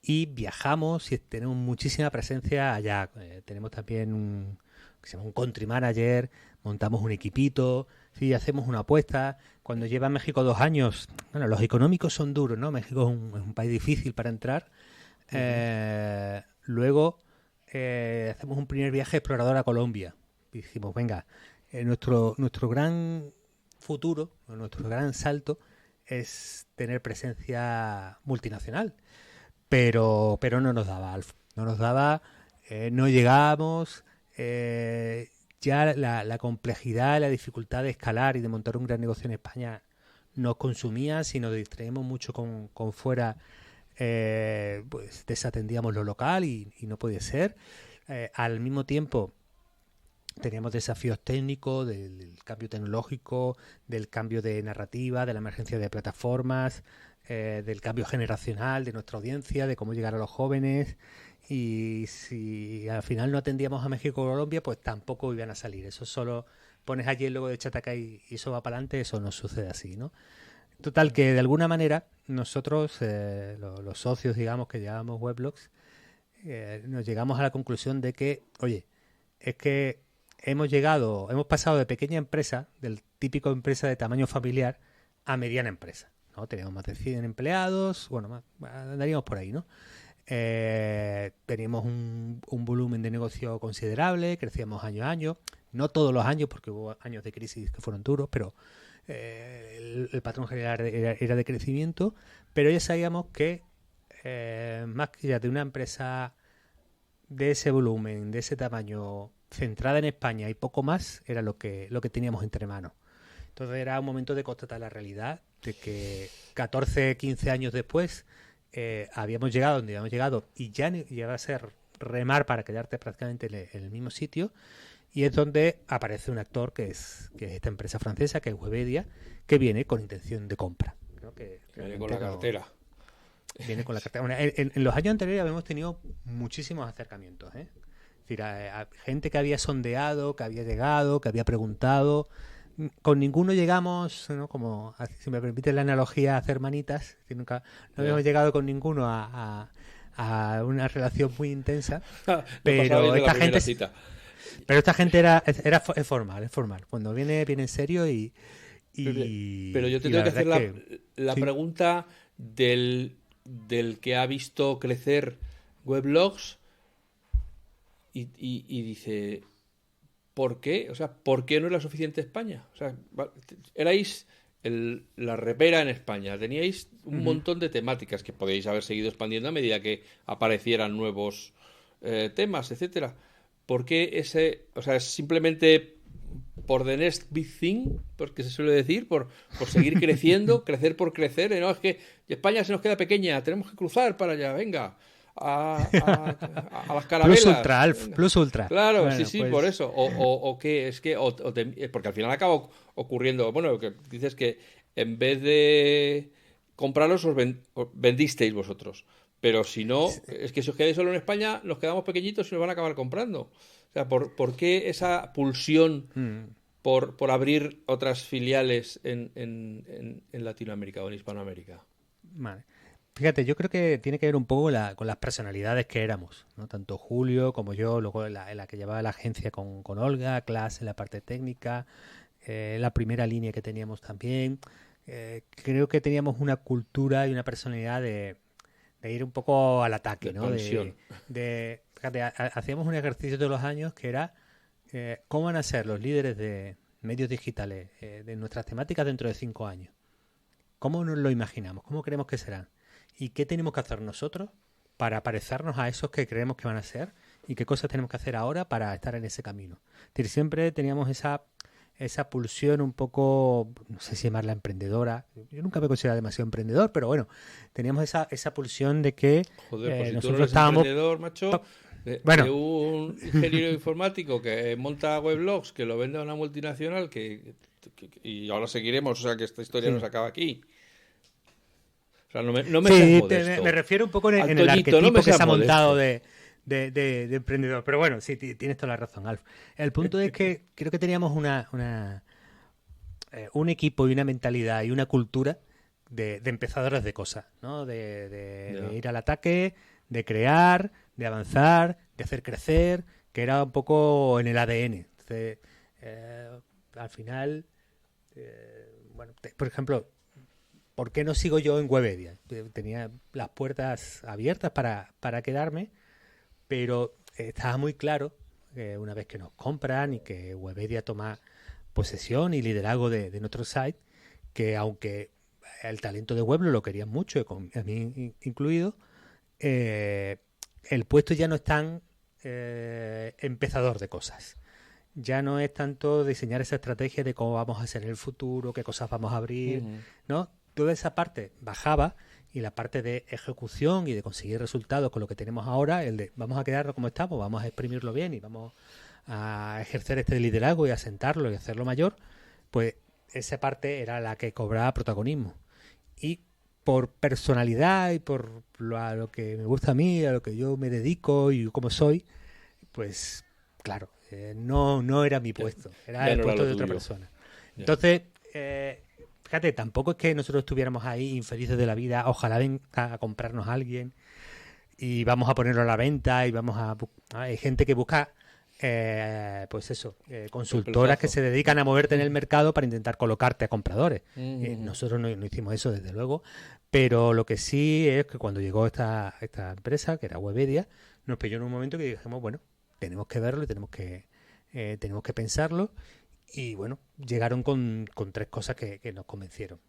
y viajamos y tenemos muchísima presencia allá. Tenemos también que se llama un country manager, montamos un equipito, sí, hacemos una apuesta. Cuando lleva México 2 años, bueno, los económicos son duros, ¿no? México es un país difícil para entrar. Ujú. Luego hacemos un primer viaje explorador a Colombia. Y dijimos, venga, nuestro gran futuro, o nuestro gran salto es tener presencia multinacional. Pero no nos daba, Alf. No nos daba, no llegábamos. Ya la complejidad, la dificultad de escalar y de montar un gran negocio en España nos consumía. Si nos distraemos mucho con fuera, pues desatendíamos lo local y no podía ser. Al mismo tiempo, teníamos desafíos técnicos del cambio tecnológico, del cambio de narrativa, de la emergencia de plataformas, del cambio generacional de nuestra audiencia, de cómo llegar a los jóvenes. Y si al final no atendíamos a México o Colombia, pues tampoco iban a salir. Eso solo pones allí el logo de Chataca y eso va para adelante, eso no sucede así, ¿no? Total, que de alguna manera nosotros, los socios, digamos, que llevábamos Weblogs, nos llegamos a la conclusión de que, oye, es que hemos pasado de pequeña empresa, del típico empresa de tamaño familiar, a mediana empresa, ¿no? Teníamos más de 100 empleados, bueno, andaríamos por ahí, ¿no? Teníamos un volumen de negocio considerable, crecíamos año a año, no todos los años, porque hubo años de crisis que fueron duros, pero el patrón general era de crecimiento, pero ya sabíamos que más que ya de una empresa de ese volumen, de ese tamaño, centrada en España y poco más, era lo que teníamos entre manos. Entonces era un momento de constatar la realidad de que 14, 15 años después habíamos llegado donde habíamos llegado y ya llega a ser remar para quedarte prácticamente en el mismo sitio, y es donde aparece un actor que es esta empresa francesa, que es Webedia, que viene con intención de compra, ¿no? Que viene con la cartera. Viene con la cartera. Bueno, en los años anteriores habíamos tenido muchísimos acercamientos, ¿eh? Es decir, a gente que había sondeado, que había llegado, que había preguntado. Con ninguno llegamos, ¿no? Como, si me permite la analogía, a hacer manitas. No habíamos llegado con ninguno a una relación muy intensa. Pero esta gente... Pero esta gente es formal, es formal. Cuando viene en serio pero yo te tengo que hacer la pregunta del que ha visto crecer Weblogs y dice, ¿por qué? O sea, ¿por qué no era suficiente España? O sea, erais la repera en España, teníais un montón de temáticas que podíais haber seguido expandiendo a medida que aparecieran nuevos temas, etcétera. ¿Por qué ese? O sea, es simplemente por the next big thing, porque se suele decir, por seguir creciendo, crecer por crecer. No, es que España se nos queda pequeña, tenemos que cruzar para allá, venga, a las carabelas. Plus ultra, Alf, plus ultra. Claro, bueno, sí, pues... por eso. O qué, es que, porque al final acaba ocurriendo, bueno, que dices que en vez de comprarlos, os vendisteis vosotros. Pero si no, es que si os quedáis solo en España, nos quedamos pequeñitos y nos van a acabar comprando. O sea, ¿por qué esa pulsión por abrir otras filiales en Latinoamérica o en Hispanoamérica? Vale. Fíjate, yo creo que tiene que ver un poco con las personalidades que éramos, ¿no? Tanto Julio como yo, luego en la que llevaba la agencia con Olga, Clas en la parte técnica, la primera línea que teníamos también. Creo que teníamos una cultura y una personalidad de ir un poco al ataque, ¿no? Fíjate, hacíamos un ejercicio todos los años que era cómo van a ser los líderes de medios digitales de nuestras temáticas dentro de 5 años. ¿Cómo nos lo imaginamos? ¿Cómo creemos que serán? ¿Y qué tenemos que hacer nosotros para parecernos a esos que creemos que van a ser? ¿Y qué cosas tenemos que hacer ahora para estar en ese camino? Es decir, siempre teníamos esa pulsión un poco, no sé si llamarla emprendedora. Yo nunca me considerado demasiado emprendedor, pero bueno, teníamos esa pulsión de que joder, pues nosotros si tú no estábamos... emprendedor, macho, de un ingeniero informático que monta weblogs, que lo vende a una multinacional, y ahora seguiremos, o sea que esta historia no se acaba aquí. O sea, no me seas modesto. Me refiero un poco en el arquetipo que se ha montado de emprendedor. Pero bueno, sí, tienes toda la razón, Alf. El punto es que creo que teníamos un equipo y una mentalidad y una cultura de empezadores de cosas, ¿no? De ir al ataque, de crear, de avanzar, de hacer crecer, que era un poco en el ADN. Entonces, al final, bueno, por ejemplo, ¿por qué no sigo yo en Webedia? Tenía las puertas abiertas para quedarme, pero estaba muy claro que una vez que nos compran y que Webedia toma posesión y liderazgo de nuestro site, que aunque el talento de Weblo lo querían mucho, a mí incluido, el puesto ya no es tan empezador de cosas. Ya no es tanto diseñar esa estrategia de cómo vamos a hacer en el futuro, qué cosas vamos a abrir, ¿no? Toda esa parte bajaba, y la parte de ejecución y de conseguir resultados con lo que tenemos ahora, el de vamos a quedarnos como estamos, vamos a exprimirlo bien y vamos a ejercer este liderazgo y a sentarlo y hacerlo mayor, pues esa parte era la que cobraba protagonismo. Y por personalidad y por a lo que me gusta a mí, a lo que yo me dedico y cómo soy, pues claro, no era mi puesto, era el puesto de otra persona. Entonces, fíjate, tampoco es que nosotros estuviéramos ahí infelices de la vida, ojalá venga a comprarnos a alguien y vamos a ponerlo a la venta y vamos a... Hay gente que busca, pues eso, consultoras que se dedican a moverte en el mercado para intentar colocarte a compradores. Nosotros no hicimos eso, desde luego, pero lo que sí es que cuando llegó esta empresa, que era Webedia, nos pilló en un momento que dijimos, bueno, tenemos que verlo y tenemos que pensarlo. Y bueno, llegaron con tres cosas que nos convencieron.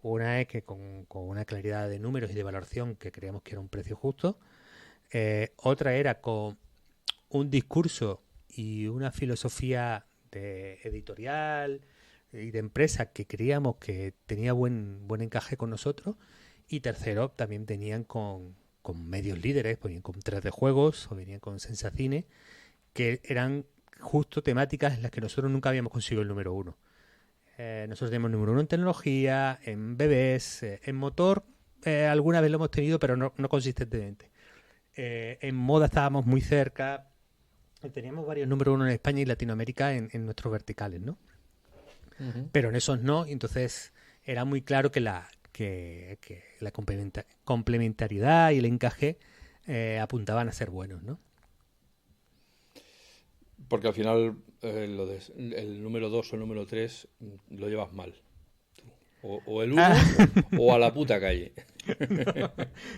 Una es que con una claridad de números y de valoración que creíamos que era un precio justo. Otra era con un discurso y una filosofía de editorial y de empresa que creíamos que tenía buen encaje con nosotros. Y tercero, también venían con medios líderes, venían con 3D Juegos o venían con Sensacine, que eran justo temáticas en las que nosotros nunca habíamos conseguido el número uno. Nosotros tenemos número uno en tecnología, en bebés, en motor, alguna vez lo hemos tenido, pero no consistentemente. En moda estábamos muy cerca. Teníamos varios número uno en España y Latinoamérica en nuestros verticales, ¿no? Uh-huh. Pero en esos no, entonces era muy claro que la complementariedad y el encaje apuntaban a ser buenos, ¿no? Porque al final el número 2 o el número 3 lo llevas mal. O el 1 o a la puta calle. No,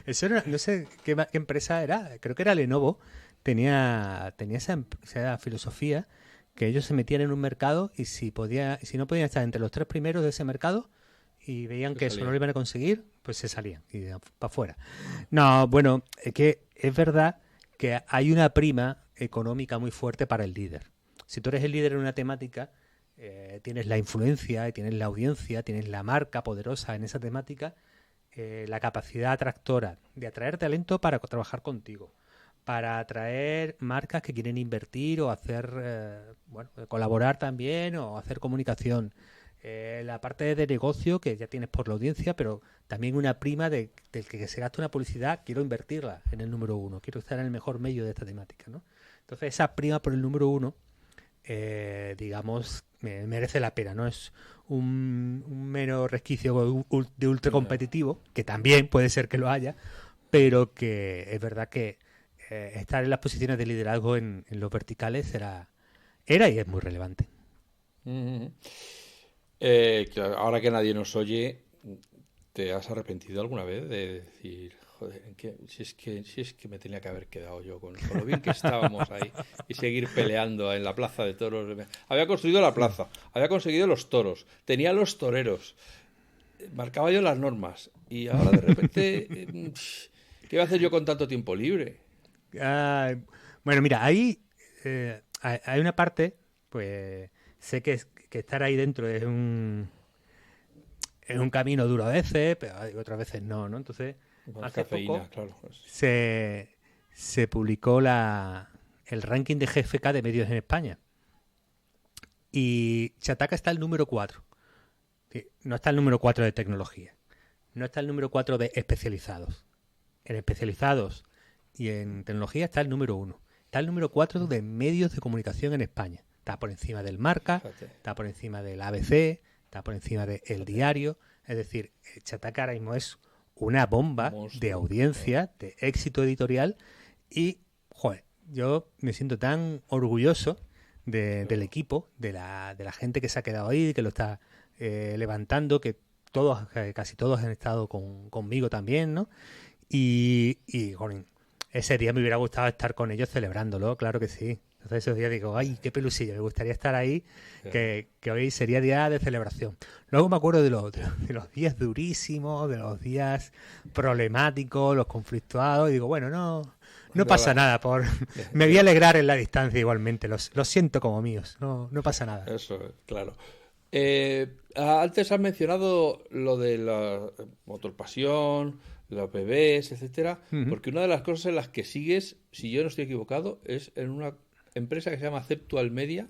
eso no sé qué empresa era, creo que era Lenovo. Tenía esa filosofía que ellos se metían en un mercado y si no podían estar entre los tres primeros de ese mercado y veían que eso no lo iban a conseguir, pues se salían y para afuera. No, bueno, es que es verdad que hay una prima económica muy fuerte para el líder. Si tú eres el líder en una temática, tienes la influencia, tienes la audiencia, tienes la marca poderosa en esa temática, la capacidad atractora de atraer talento para trabajar contigo, para atraer marcas que quieren invertir o hacer, colaborar también o hacer comunicación. La parte de negocio que ya tienes por la audiencia, pero también una prima del que se gasta una publicidad, quiero invertirla en el número uno, quiero estar en el mejor medio de esta temática, ¿no? Entonces esa prima por el número uno, digamos, merece la pena, ¿no? Es un mero resquicio de ultra competitivo, que también puede ser que lo haya, pero que es verdad que estar en las posiciones de liderazgo en los verticales era y es muy relevante. Mm-hmm. Ahora que nadie nos oye, ¿te has arrepentido alguna vez de decir, joder, si es que me tenía que haber quedado yo con lo bien que estábamos ahí y seguir peleando en la plaza de toros? Había construido la plaza, había conseguido los toros, tenía los toreros, marcaba yo las normas y ahora de repente, ¿qué voy a hacer yo con tanto tiempo libre? Bueno, mira, ahí hay una parte, pues sé que estar ahí dentro es un camino duro a veces, pero otras veces no, ¿no? Entonces, hace cafeína, poco claro. se publicó el ranking de GFK de medios en España. Y Chataca está el número 4. No está el número 4 de tecnología. No está el número 4 de especializados. En especializados y en tecnología está el número 1. Está el número 4 de medios de comunicación en España. Está por encima del Marca, está por encima del ABC, está por encima de El Diario. Es decir, Chataca ahora mismo es una bomba de audiencia, de éxito editorial y, joder, yo me siento tan orgulloso del equipo, de la gente que se ha quedado ahí, que lo está levantando, que casi todos han estado conmigo también, ¿no? Y joder, ese día me hubiera gustado estar con ellos celebrándolo, claro que sí. Entonces esos días digo, ay, qué pelusilla, me gustaría estar ahí, que hoy sería día de celebración. Luego me acuerdo de los días durísimos, de los días problemáticos, los conflictuados, y digo, bueno, no pasa nada, me voy a alegrar en la distancia igualmente, los siento como míos, no pasa nada. Eso, claro. Antes has mencionado lo de la motorpasión, los bebés, etcétera, porque una de las cosas en las que sigues, si yo no estoy equivocado, es en una empresa que se llama Ceptual Media,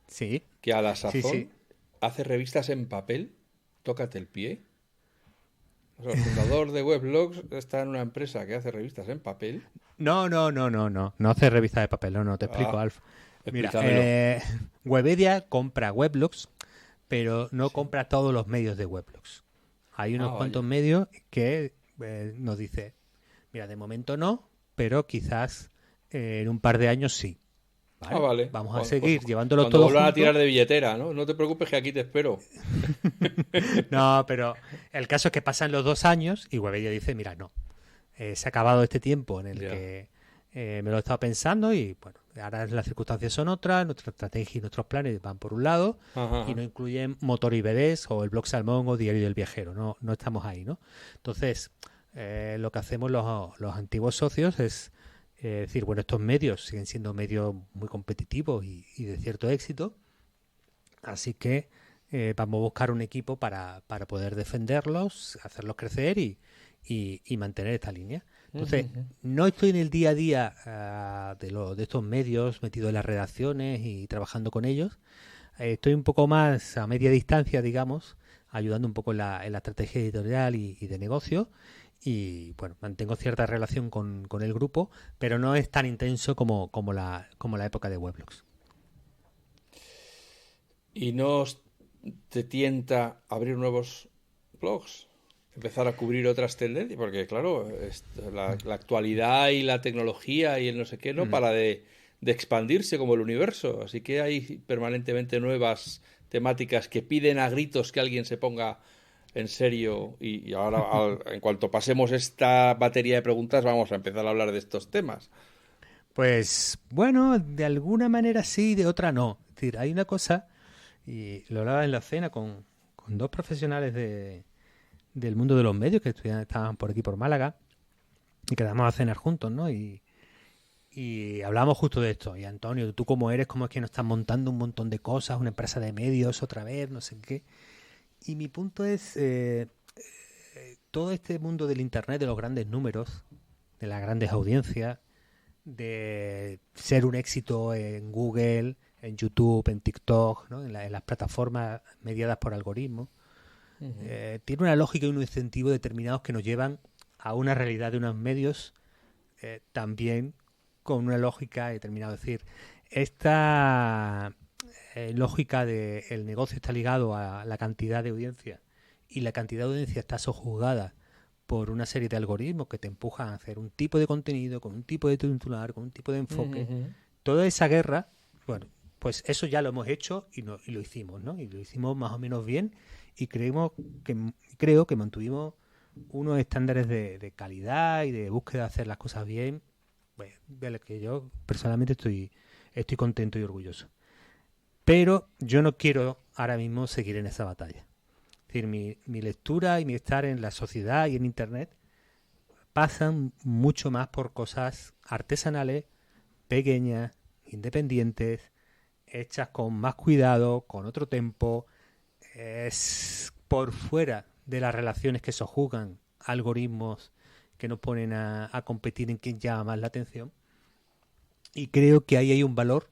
sí, que a la sazón hace revistas en papel. Tócate el pie. O sea, el fundador de Weblogs está en una empresa que hace revistas en papel. No hace revistas de papel, no, te explico, Alf. Mira, Webedia compra Weblogs, pero no compra todos los medios de Weblogs. Hay unos cuantos medios que nos dice, mira, de momento no, pero quizás en un par de años sí. ¿Vale? Vale. Vamos a seguir llevándolo todo junto. Cuando vuelvan a tirar de billetera, ¿no? No te preocupes que aquí te espero. No, pero el caso es que pasan los 2 años y Webedia dice, mira, no. Se ha acabado este tiempo en el que Me lo he estado pensando y bueno, ahora las circunstancias son otras, nuestra estrategia y nuestros planes van por un lado y no incluyen Motor y BDs o el blog Salmón o Diario del Viajero, no estamos ahí, ¿no? Entonces, lo que hacemos los antiguos socios es decir, bueno, estos medios siguen siendo medios muy competitivos y de cierto éxito, así que vamos a buscar un equipo para poder defenderlos, hacerlos crecer y mantener esta línea. Entonces, no estoy en el día a día de estos medios, metido en las redacciones y trabajando con ellos. Estoy un poco más a media distancia, digamos, ayudando un poco en la estrategia editorial y de negocio. Y bueno, mantengo cierta relación con el grupo, pero no es tan intenso como la época de Weblogs. ¿Y no te tienta abrir nuevos blogs? Empezar a cubrir otras tendencias, porque claro, la actualidad y la tecnología y el no sé qué no para de expandirse como el universo, así que hay permanentemente nuevas temáticas que piden a gritos que alguien se ponga en serio y ahora en cuanto pasemos esta batería de preguntas vamos a empezar a hablar de estos temas. Pues bueno, de alguna manera sí, de otra no. Es decir, hay una cosa, y lo hablaba en la cena con dos profesionales del mundo de los medios que estaban por aquí por Málaga y quedamos a cenar juntos, ¿no? Y hablamos justo de esto. Y Antonio, ¿tú cómo eres? ¿Cómo es que nos estás montando un montón de cosas? Una empresa de medios otra vez, no sé qué. Y mi punto es, todo este mundo del Internet, de los grandes números, de las grandes audiencias, de ser un éxito en Google, en YouTube, en TikTok, ¿no? en las plataformas mediadas por algoritmos, tiene una lógica y un incentivo determinados que nos llevan a una realidad de unos medios también con una lógica determinada. Es decir, esta lógica de el negocio está ligado a la cantidad de audiencia y la cantidad de audiencia está sojuzgada por una serie de algoritmos que te empujan a hacer un tipo de contenido, con un tipo de titular, con un tipo de enfoque. Toda esa guerra, bueno, pues eso ya lo hemos hecho y lo hicimos, ¿no? Y lo hicimos más o menos bien y creo que mantuvimos unos estándares de calidad y de búsqueda de hacer las cosas bien, bueno, de los que yo personalmente estoy contento y orgulloso. Pero yo no quiero ahora mismo seguir en esa batalla. Es decir, mi lectura y mi estar en la sociedad y en Internet pasan mucho más por cosas artesanales, pequeñas, independientes, hechas con más cuidado, con otro tempo, es por fuera de las relaciones que sojuzgan algoritmos que nos ponen a competir en quién llama más la atención. Y creo que ahí hay un valor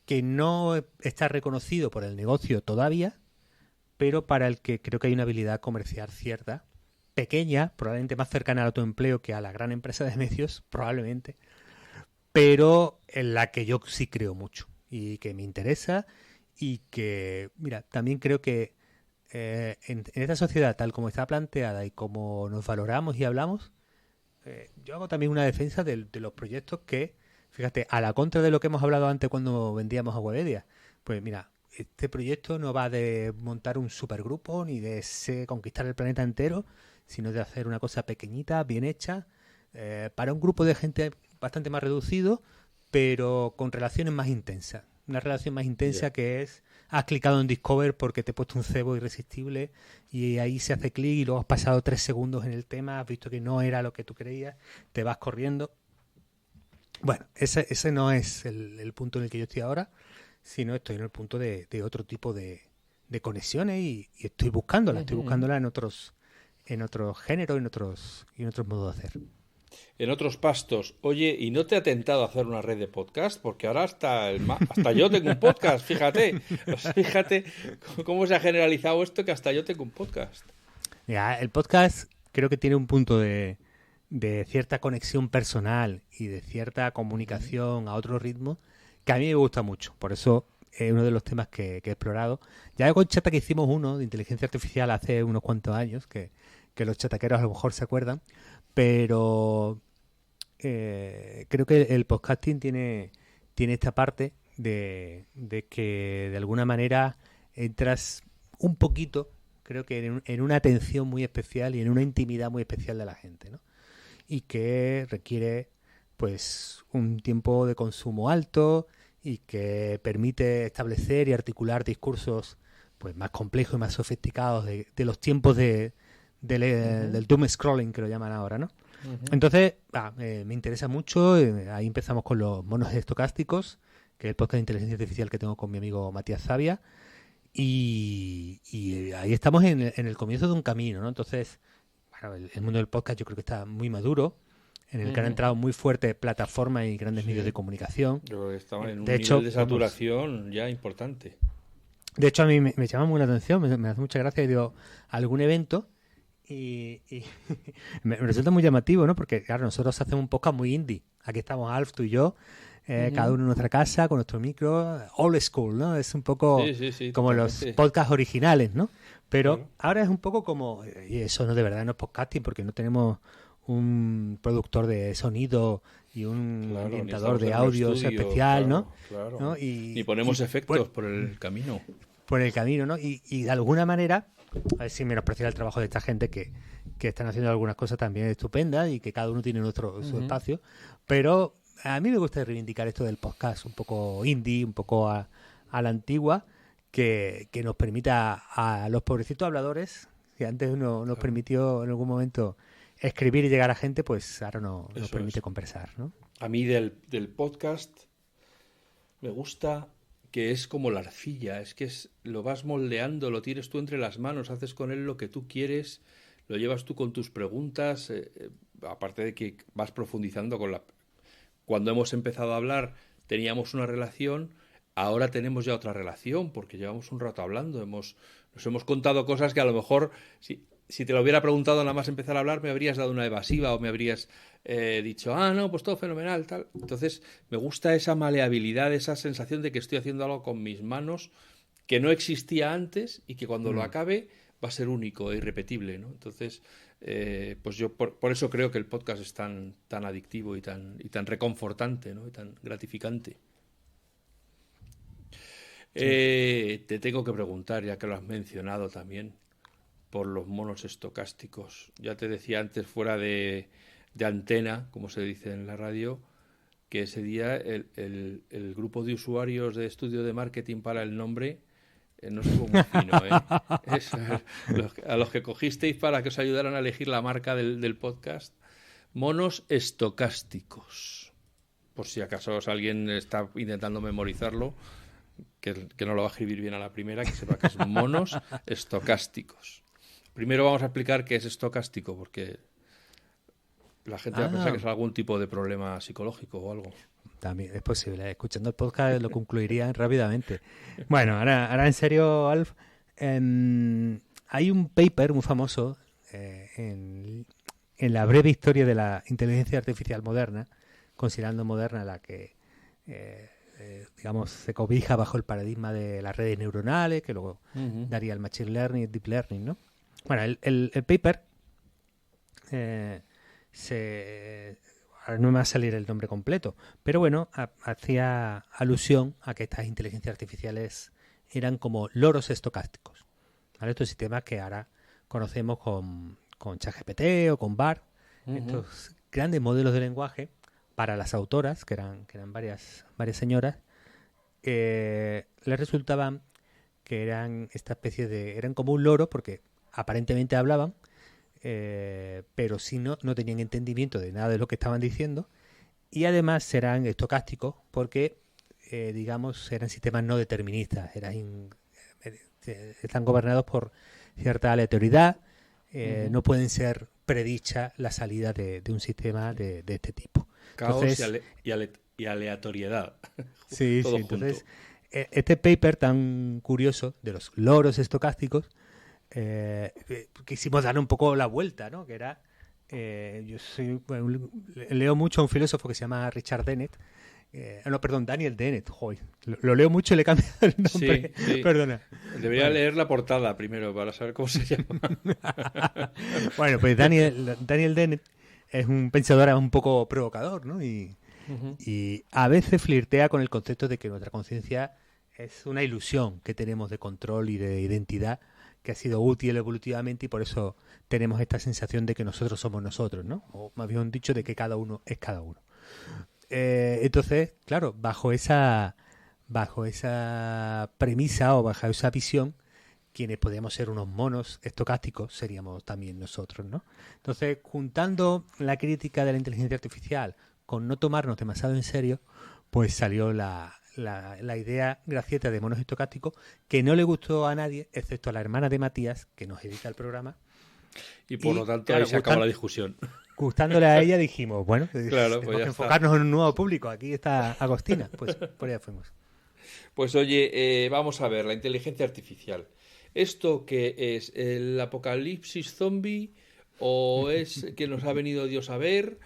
que no está reconocido por el negocio todavía, pero para el que creo que hay una habilidad comercial cierta, pequeña, probablemente más cercana al autoempleo que a la gran empresa de medios, probablemente, pero en la que yo sí creo mucho y que me interesa y que, mira, también creo que en esta sociedad tal como está planteada y como nos valoramos y hablamos, yo hago también una defensa de los proyectos que, fíjate, a la contra de lo que hemos hablado antes cuando vendíamos a Webedia, pues mira, este proyecto no va de montar un supergrupo ni de conquistar el planeta entero, sino de hacer una cosa pequeñita, bien hecha, para un grupo de gente bastante más reducido, pero con relaciones más intensas. Una relación más intensa que es, has clicado en Discover porque te he puesto un cebo irresistible y ahí se hace clic y luego has pasado 3 segundos en el tema, has visto que no era lo que tú creías, te vas corriendo. Bueno, ese no es el punto en el que yo estoy ahora, sino estoy en el punto de otro tipo de conexiones y estoy buscándola en otros géneros, en otros modos de hacer. En otros pastos. Oye, ¿y no te ha tentado hacer una red de podcast? Porque ahora hasta yo tengo un podcast, fíjate. Fíjate cómo se ha generalizado esto que hasta yo tengo un podcast. Mira, el podcast creo que tiene un punto de cierta conexión personal y de cierta comunicación a otro ritmo que a mí me gusta mucho. Por eso es uno de los temas que he explorado. Ya con Chata que hicimos uno de inteligencia artificial hace unos cuantos años, que los chataqueros a lo mejor se acuerdan, pero creo que el podcasting tiene esta parte de que de alguna manera entras un poquito, creo que en una atención muy especial y en una intimidad muy especial de la gente, ¿no? Y que requiere pues un tiempo de consumo alto y que permite establecer y articular discursos pues más complejos y más sofisticados de los tiempos del doom scrolling, que lo llaman ahora, ¿no? Entonces, me interesa mucho. Ahí empezamos con los monos estocásticos, que es el podcast de inteligencia artificial que tengo con mi amigo Matías Zavia. Y ahí estamos en el comienzo de un camino, ¿no? Entonces, bueno, el mundo del podcast yo creo que está muy maduro, en el que han entrado muy fuertes plataformas y grandes medios de comunicación. Yo creo que estamos en un De hecho, nivel de saturación ya importante. De hecho, a mí me llama muy la atención, me hace mucha gracia. He ido a algún evento y me resulta muy llamativo, ¿no? Porque, claro, nosotros hacemos un podcast muy indie. Aquí estamos Alf, tú y yo, cada uno en nuestra casa, con nuestro micro, old school, ¿no? Es un poco como totalmente. Los podcasts originales, ¿no? Pero ahora es un poco como, y eso no de verdad no es podcasting, porque no tenemos un productor de sonido y un ambientador de audio especial, ¿no? Claro. ¿no? Ni ponemos efectos por el camino. Por el camino, ¿no? Y de alguna manera, a ver si menospreciar el trabajo de esta gente que están haciendo algunas cosas también estupendas y que cada uno tiene su espacio, pero a mí me gusta reivindicar esto del podcast un poco indie, un poco a la antigua, que nos permita a los pobrecitos habladores, que antes nos permitió en algún momento escribir y llegar a gente, pues ahora nos permite conversar, ¿no? A mí del podcast me gusta que es como la arcilla, es que lo vas moldeando, lo tienes tú entre las manos, haces con él lo que tú quieres, lo llevas tú con tus preguntas, aparte de que vas profundizando Cuando hemos empezado a hablar teníamos una relación, ahora tenemos ya otra relación, porque llevamos un rato hablando, nos hemos contado cosas que a lo mejor, si te lo hubiera preguntado nada más empezar a hablar, me habrías dado una evasiva o me habrías dicho, no, pues todo fenomenal, tal. Entonces, me gusta esa maleabilidad, esa sensación de que estoy haciendo algo con mis manos que no existía antes y que cuando lo acabe va a ser único e irrepetible, ¿no? Entonces, pues yo por eso creo que el podcast es tan adictivo y tan reconfortante, ¿no? Y tan gratificante. Te tengo que preguntar, ya que lo has mencionado también, por los monos estocásticos. Ya te decía antes, fuera de antena, como se dice en la radio, que ese día el grupo de usuarios de estudio de marketing para el nombre no estuvo muy fino, a los que cogisteis para que os ayudaran a elegir la marca del podcast, monos estocásticos. Por si acaso alguien está intentando memorizarlo, que no lo va a escribir bien a la primera, que sepa que es monos estocásticos. Primero vamos a explicar qué es estocástico, porque la gente va a pensar que es algún tipo de problema psicológico o algo. También es posible. Escuchando el podcast lo concluiría rápidamente. Bueno, ahora en serio, Alf, hay un paper muy famoso en la breve historia de la inteligencia artificial moderna, considerando moderna la que digamos, se cobija bajo el paradigma de las redes neuronales, que luego daría el machine learning y el deep learning, ¿no? Bueno, el paper ahora no me va a salir el nombre completo, pero bueno, hacía alusión a que estas inteligencias artificiales eran como loros estocásticos, ¿vale? Estos sistemas que ahora conocemos con ChatGPT o con BART, estos grandes modelos de lenguaje para las autoras, que eran varias señoras, les resultaban que eran esta especie eran como un loro, porque aparentemente hablaban, pero sí no tenían entendimiento de nada de lo que estaban diciendo, y además eran estocásticos porque, digamos, eran sistemas no deterministas, están gobernados por cierta aleatoriedad, no pueden ser predicha la salida de un sistema de este tipo. Caos y aleatoriedad. Sí, sí. Entonces, este paper tan curioso de los loros estocásticos, quisimos darle un poco la vuelta, ¿no? Que era, leo mucho a un filósofo que se llama Richard Dennett. Daniel Dennett. Joder, lo leo mucho y le he cambiado el nombre. Sí. Perdona. Debería leer la portada primero para saber cómo se llama. Bueno, pues Daniel Dennett es un pensador un poco provocador, ¿no? Y a veces flirtea con el concepto de que nuestra conciencia es una ilusión que tenemos de control y de identidad que ha sido útil evolutivamente, y por eso tenemos esta sensación de que nosotros somos nosotros, ¿no? O más bien dicho, de que cada uno es cada uno. Entonces, claro, bajo esa premisa o bajo esa visión, quienes podíamos ser unos monos estocásticos seríamos también nosotros, ¿no? Entonces, juntando la crítica de la inteligencia artificial con no tomarnos demasiado en serio, pues salió la idea gracieta de monos estocásticos, que no le gustó a nadie, excepto a la hermana de Matías, que nos edita el programa. Y por lo tanto, claro, ahí se acabó la discusión. Gustándole a ella, dijimos, bueno, claro, tenemos que enfocarnos en un nuevo público. Aquí está Agostina. Pues por allá fuimos. Pues oye, vamos a ver, la inteligencia artificial. ¿Esto qué es? ¿El apocalipsis zombie? ¿O es que nos ha venido Dios a ver?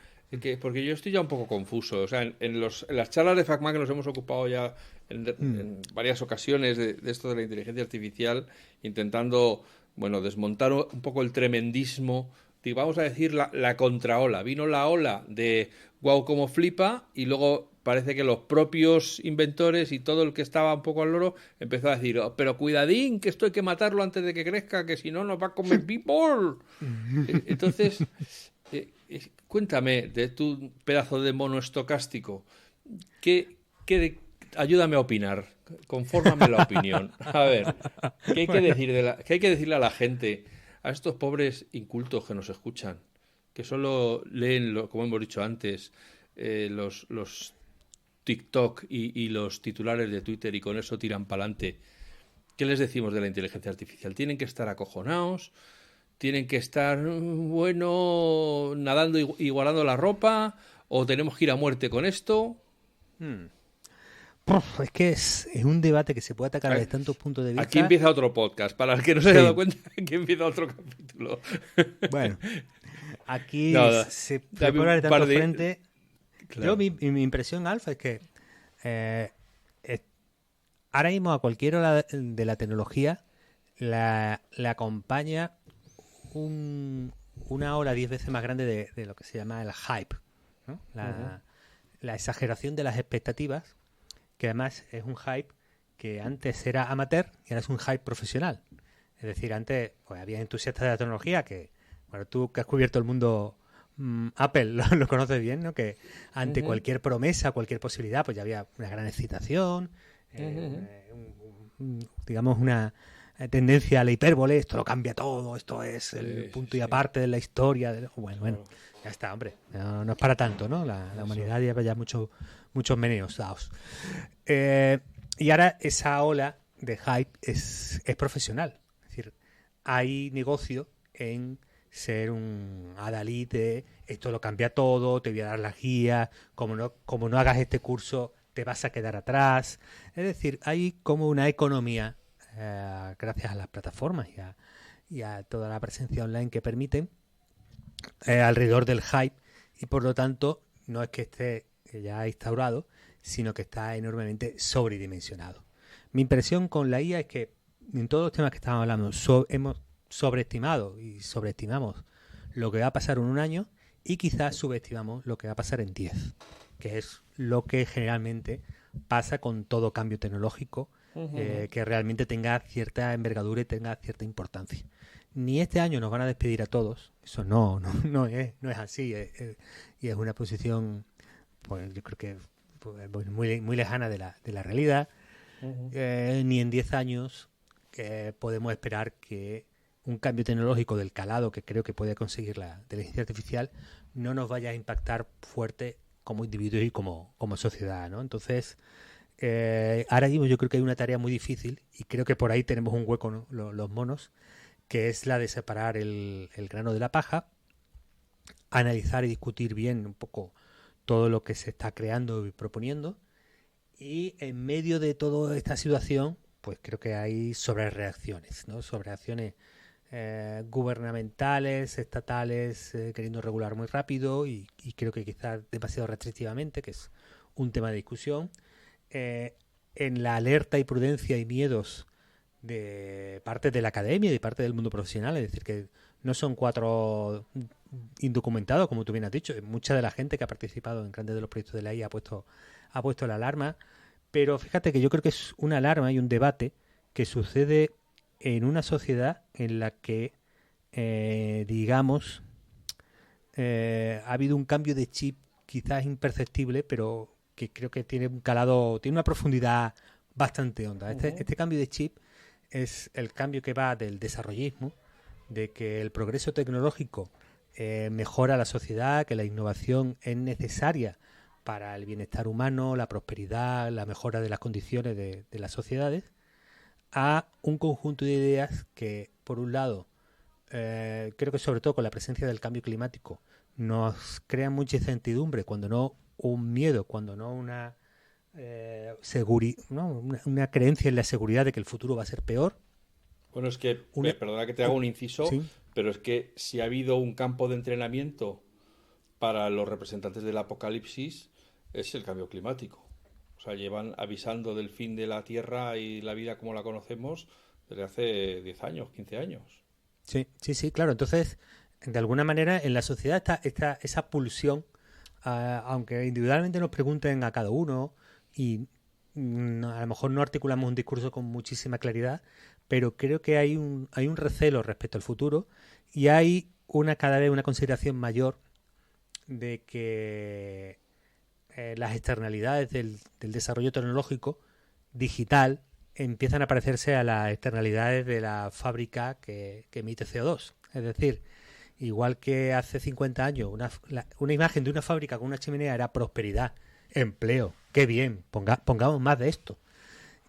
Porque yo estoy ya un poco confuso. O sea, en las charlas de FacMac que nos hemos ocupado ya en varias ocasiones de esto de la inteligencia artificial, intentando, bueno, desmontar un poco el tremendismo. Vamos a decir la contraola. Vino la ola de guau, cómo flipa, y luego parece que los propios inventores y todo el que estaba un poco al loro empezó a decir, oh, pero cuidadín, que esto hay que matarlo antes de que crezca, que si no nos va a comer people. Entonces, cuéntame de tu pedazo de mono estocástico, ayúdame a opinar, confórmame la opinión. A ver, ¿qué hay que decirle a la gente, a estos pobres incultos que nos escuchan, que solo leen, como hemos dicho antes, los TikTok y los titulares de Twitter y con eso tiran para adelante? ¿Qué les decimos de la inteligencia artificial? ¿Tienen que estar acojonados? ¿Tienen que estar, bueno, nadando y guardando la ropa? ¿O tenemos que ir a muerte con esto? Es que es un debate que se puede atacar desde tantos puntos de vista. Aquí empieza otro podcast. Para el que no se haya dado cuenta, aquí empieza otro capítulo. Bueno, aquí se puede hablar de tanto frente. Claro. Yo, mi impresión, Alfa, es que ahora mismo a cualquiera de la tecnología le acompaña una ola 10 veces más grande de lo que se llama el hype, ¿no? La exageración de las expectativas, que además es un hype que antes era amateur y ahora es un hype profesional. Es decir, antes pues, había entusiastas de la tecnología que, bueno, tú que has cubierto el mundo Apple lo conoces bien, ¿no? Que ante cualquier promesa, cualquier posibilidad, pues ya había una gran excitación, digamos una tendencia a la hipérbole, esto lo cambia todo, esto es el punto y aparte de la historia. Bueno, ya está, hombre, no es para tanto, ¿no? La humanidad lleva ya muchos meneos dados. Y ahora esa ola de hype es profesional. Es decir, hay negocio en ser un adalid de esto lo cambia todo, te voy a dar las guías, como no hagas este curso te vas a quedar atrás. Es decir, hay como una economía gracias a las plataformas y a toda la presencia online que permiten alrededor del hype, y por lo tanto no es que esté ya instaurado, sino que está enormemente sobredimensionado. Mi impresión con la IA es que en todos los temas que estábamos hablando hemos sobreestimado y sobreestimamos lo que va a pasar en un año y quizás subestimamos lo que va a pasar en 10, que es lo que generalmente pasa con todo cambio tecnológico que realmente tenga cierta envergadura y tenga cierta importancia. Ni este año nos van a despedir a todos, eso no es así, y es una posición, pues yo creo que muy, muy lejana de la realidad. Ni en 10 años podemos esperar que un cambio tecnológico del calado que creo que puede conseguir la inteligencia artificial no nos vaya a impactar fuerte como individuos y como sociedad, ¿no? Entonces, ahora mismo yo creo que hay una tarea muy difícil y creo que por ahí tenemos un hueco, ¿no? Los monos, que es la de separar el grano de la paja, analizar y discutir bien un poco todo lo que se está creando y proponiendo, y en medio de toda esta situación pues creo que hay sobrereacciones, ¿no? Sobrereacciones gubernamentales, estatales, queriendo regular muy rápido y creo que quizás demasiado restrictivamente, que es un tema de discusión, en la alerta y prudencia y miedos de parte de la academia y de parte del mundo profesional. Es decir, que no son 4 indocumentados, como tú bien has dicho. Mucha de la gente que ha participado en grandes de los proyectos de la IA ha puesto la alarma, pero fíjate que yo creo que es una alarma y un debate que sucede en una sociedad en la que, digamos, ha habido un cambio de chip quizás imperceptible, pero que creo que tiene un calado, tiene una profundidad bastante honda. Este cambio de chip es el cambio que va del desarrollismo, de que el progreso tecnológico mejora la sociedad, que la innovación es necesaria para el bienestar humano, la prosperidad, la mejora de las condiciones de las sociedades, a un conjunto de ideas que, por un lado, creo que sobre todo con la presencia del cambio climático, nos crean mucha incertidumbre, cuando no un miedo, cuando no una una creencia en la seguridad de que el futuro va a ser peor. Bueno, es que, perdona que te haga un inciso, Sí. pero es que si ha habido un campo de entrenamiento para los representantes del apocalipsis, es el cambio climático. O sea, llevan avisando del fin de la Tierra y la vida como la conocemos desde hace 10 años, 15 años. Sí, claro. Entonces, de alguna manera, en la sociedad está esa pulsión, aunque individualmente nos pregunten a cada uno y a lo mejor no articulamos un discurso con muchísima claridad, pero creo que hay un recelo respecto al futuro y hay cada vez una consideración mayor de que las externalidades del desarrollo tecnológico digital empiezan a parecerse a las externalidades de la fábrica que emite CO2. Es decir, igual que hace 50 años una imagen de una fábrica con una chimenea era prosperidad, empleo, qué bien, pongamos más de esto.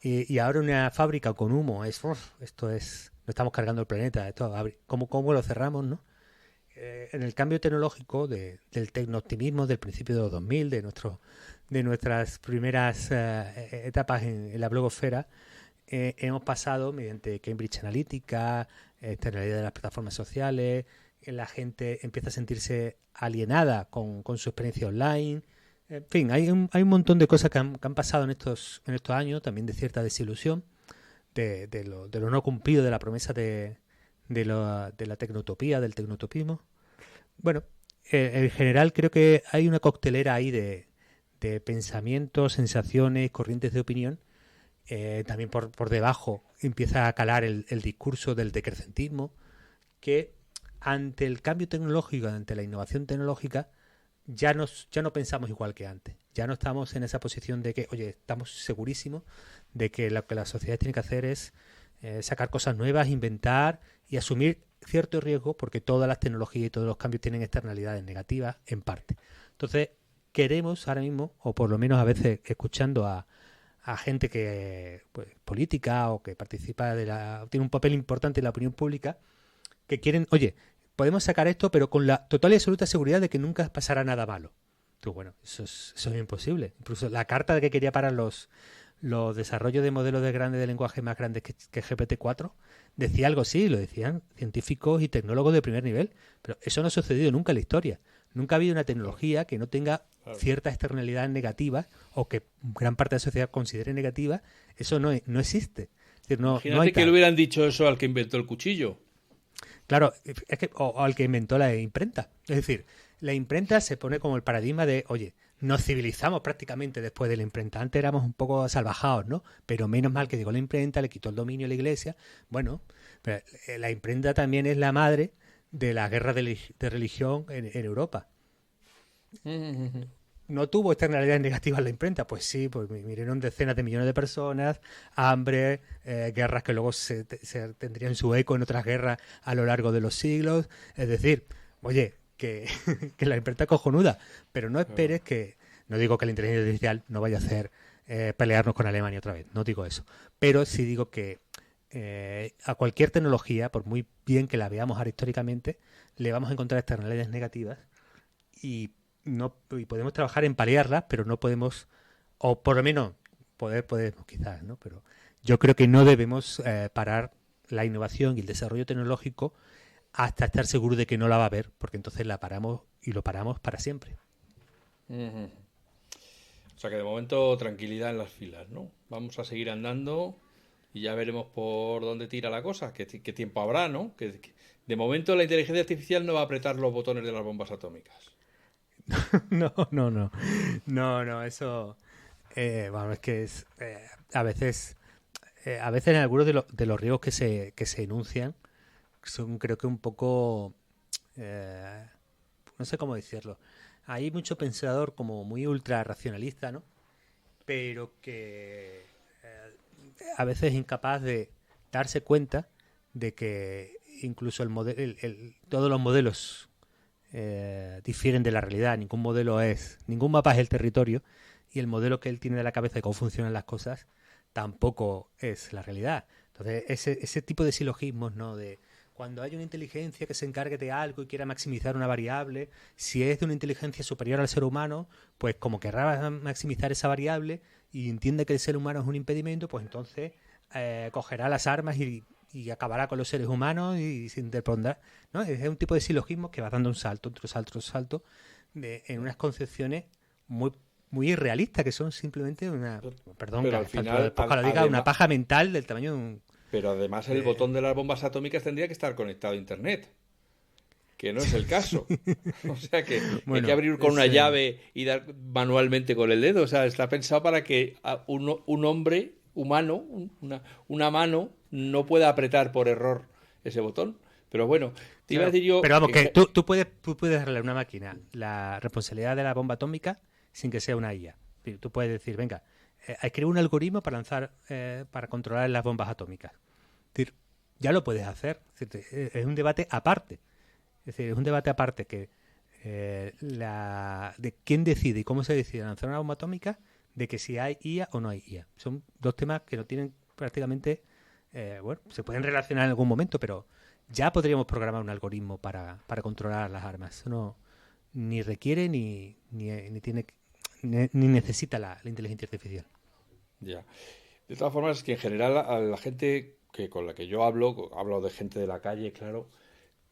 Y ahora una fábrica con humo esto es, no estamos cargando el planeta, ¿cómo lo cerramos, no? En el cambio tecnológico del tecnooptimismo del principio de los 2000, de nuestras primeras etapas en la blogosfera, hemos pasado mediante Cambridge Analytica, externalidad de las plataformas sociales, la gente empieza a sentirse alienada con su experiencia online. En fin, hay un montón de cosas que han pasado en estos años, también de cierta desilusión, de lo no cumplido, de la promesa de la tecnotopía, del tecnotopismo. Bueno, en general creo que hay una coctelera ahí de pensamientos, sensaciones, corrientes de opinión. También por debajo empieza a calar el discurso del decrecentismo, que ante el cambio tecnológico, ante la innovación tecnológica, ya no pensamos igual que antes. Ya no estamos en esa posición de que, oye, estamos segurísimos de que lo que la sociedad tiene que hacer es sacar cosas nuevas, inventar y asumir cierto riesgo, porque todas las tecnologías y todos los cambios tienen externalidades negativas en parte. Entonces, queremos ahora mismo, o por lo menos a veces escuchando a gente que política o que participa tiene un papel importante en la opinión pública, que quieren, oye, podemos sacar esto, pero con la total y absoluta seguridad de que nunca pasará nada malo. Tú, bueno, eso es imposible. Incluso la carta de que quería parar los desarrollos de modelos de lenguaje más grandes que GPT-4 decía algo así, lo decían científicos y tecnólogos de primer nivel, pero eso no ha sucedido nunca en la historia. Nunca ha habido una tecnología que no tenga ciertas externalidades negativas o que gran parte de la sociedad considere negativa. Eso no existe. Es decir, Imagínate que le hubieran dicho eso al que inventó el cuchillo. Claro, es que, o al que inventó la imprenta. Es decir, la imprenta se pone como el paradigma de, oye, nos civilizamos prácticamente después de la imprenta. Antes éramos un poco salvajados, ¿no? Pero menos mal que llegó la imprenta, le quitó el dominio a la iglesia. Bueno, pero la imprenta también es la madre de la guerra de religión en Europa. ¿No tuvo externalidades negativas la imprenta? Pues sí, pues murieron decenas de millones de personas, hambre, guerras que luego se tendrían su eco en otras guerras a lo largo de los siglos. Es decir, oye, que la imprenta es cojonuda, pero no esperes que... No digo que la inteligencia artificial no vaya a hacer pelearnos con Alemania otra vez, no digo eso. Pero sí digo que a cualquier tecnología, por muy bien que la veamos ahora históricamente, le vamos a encontrar externalidades negativas y podemos trabajar en paliarlas, pero no podemos, o por lo menos podemos quizás, ¿no? Pero yo creo que no debemos parar la innovación y el desarrollo tecnológico hasta estar seguros de que no la va a haber, porque entonces la paramos y lo paramos para siempre. O sea que de momento tranquilidad en las filas, ¿no? Vamos a seguir andando y ya veremos por dónde tira la cosa, qué tiempo habrá, ¿no? Que de momento la inteligencia artificial no va a apretar los botones de las bombas atómicas. No, eso... bueno, es que es a veces en algunos de los riesgos que se enuncian son, creo que un poco no sé cómo decirlo, hay mucho pensador como muy ultra racionalista, ¿no? Pero que a veces es incapaz de darse cuenta de que incluso todos los modelos difieren de la realidad. Ningún mapa es el territorio, y el modelo que él tiene de la cabeza de cómo funcionan las cosas tampoco es la realidad. Entonces, ese tipo de silogismos, ¿no? De cuando hay una inteligencia que se encargue de algo y quiera maximizar una variable, si es de una inteligencia superior al ser humano, pues como querrá maximizar esa variable y entiende que el ser humano es un impedimento, pues entonces cogerá las armas y acabará con los seres humanos y se interpondrá, ¿no? Es un tipo de silogismo que va dando un salto, otro salto, otro salto, en unas concepciones muy muy irrealistas, que son simplemente perdón Pero que al tanto final, poca lo diga, una paja mental del tamaño de un... pero además el botón de las bombas atómicas tendría que estar conectado a Internet, que no es el caso. O sea que hay que abrir con una llave y dar manualmente con el dedo. O sea, está pensado para que un hombre humano, una mano, no pueda apretar por error ese botón. Pero bueno, te iba a decir yo... Pero vamos, que tú puedes darle a una máquina la responsabilidad de la bomba atómica sin que sea una IA. Tú puedes decir, venga, escribe un algoritmo para para controlar las bombas atómicas. Es decir, ya lo puedes hacer. Es un debate aparte. Es decir, es un debate aparte que de quién decide y cómo se decide lanzar una bomba atómica, de que si hay IA o no hay IA. Son dos temas que no tienen prácticamente... bueno, se pueden relacionar en algún momento, pero ya podríamos programar un algoritmo para controlar las armas. Eso no ni requiere ni tiene ni necesita la inteligencia artificial. Ya. De todas formas, es que en general a la gente con la que yo hablo de gente de la calle, claro,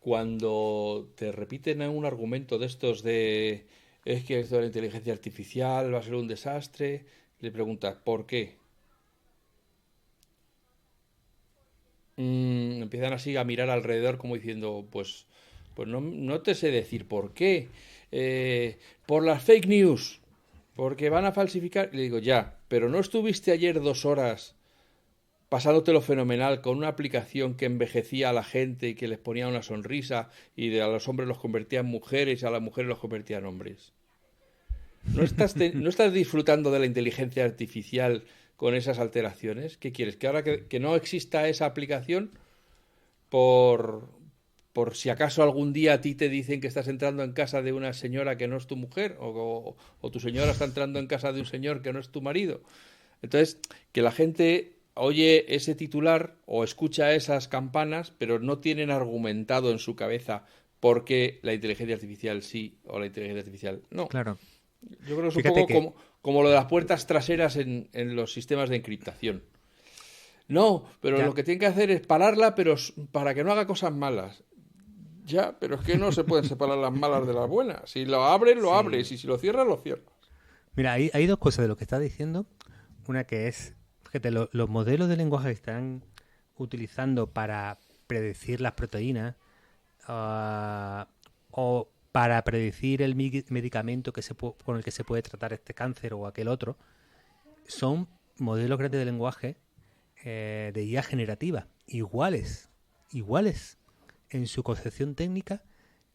cuando te repiten un argumento de estos de es que esto de la inteligencia artificial va a ser un desastre, le preguntas ¿por qué? Empiezan así a mirar alrededor como diciendo, pues no te sé decir por qué. Por las fake news, porque van a falsificar. Y le digo, ya, pero ¿no estuviste ayer 2 horas pasándotelo fenomenal con una aplicación que envejecía a la gente y que les ponía una sonrisa y a los hombres los convertía en mujeres y a las mujeres los convertía en hombres? ¿No estás disfrutando de la inteligencia artificial con esas alteraciones? ¿Qué quieres? ¿Que ahora que no exista esa aplicación por si acaso algún día a ti te dicen que estás entrando en casa de una señora que no es tu mujer o tu señora está entrando en casa de un señor que no es tu marido? Entonces, que la gente oye ese titular o escucha esas campanas, pero no tienen argumentado en su cabeza por qué la inteligencia artificial sí o la inteligencia artificial no. Claro. Yo creo que es un poco como lo de las puertas traseras en los sistemas de encriptación. No, pero lo que tienen que hacer es pararla, pero para que no haga cosas malas. Ya, pero es que no se pueden separar las malas de las buenas. Si lo abres, lo abres. Y si lo cierras, lo cierras. Mira, hay dos cosas de lo que estás diciendo. Una que es, fíjate, los modelos de lenguaje que están utilizando para predecir las proteínas o para predecir el medicamento con el que se puede tratar este cáncer o aquel otro, son modelos grandes de lenguaje de IA generativa, iguales en su concepción técnica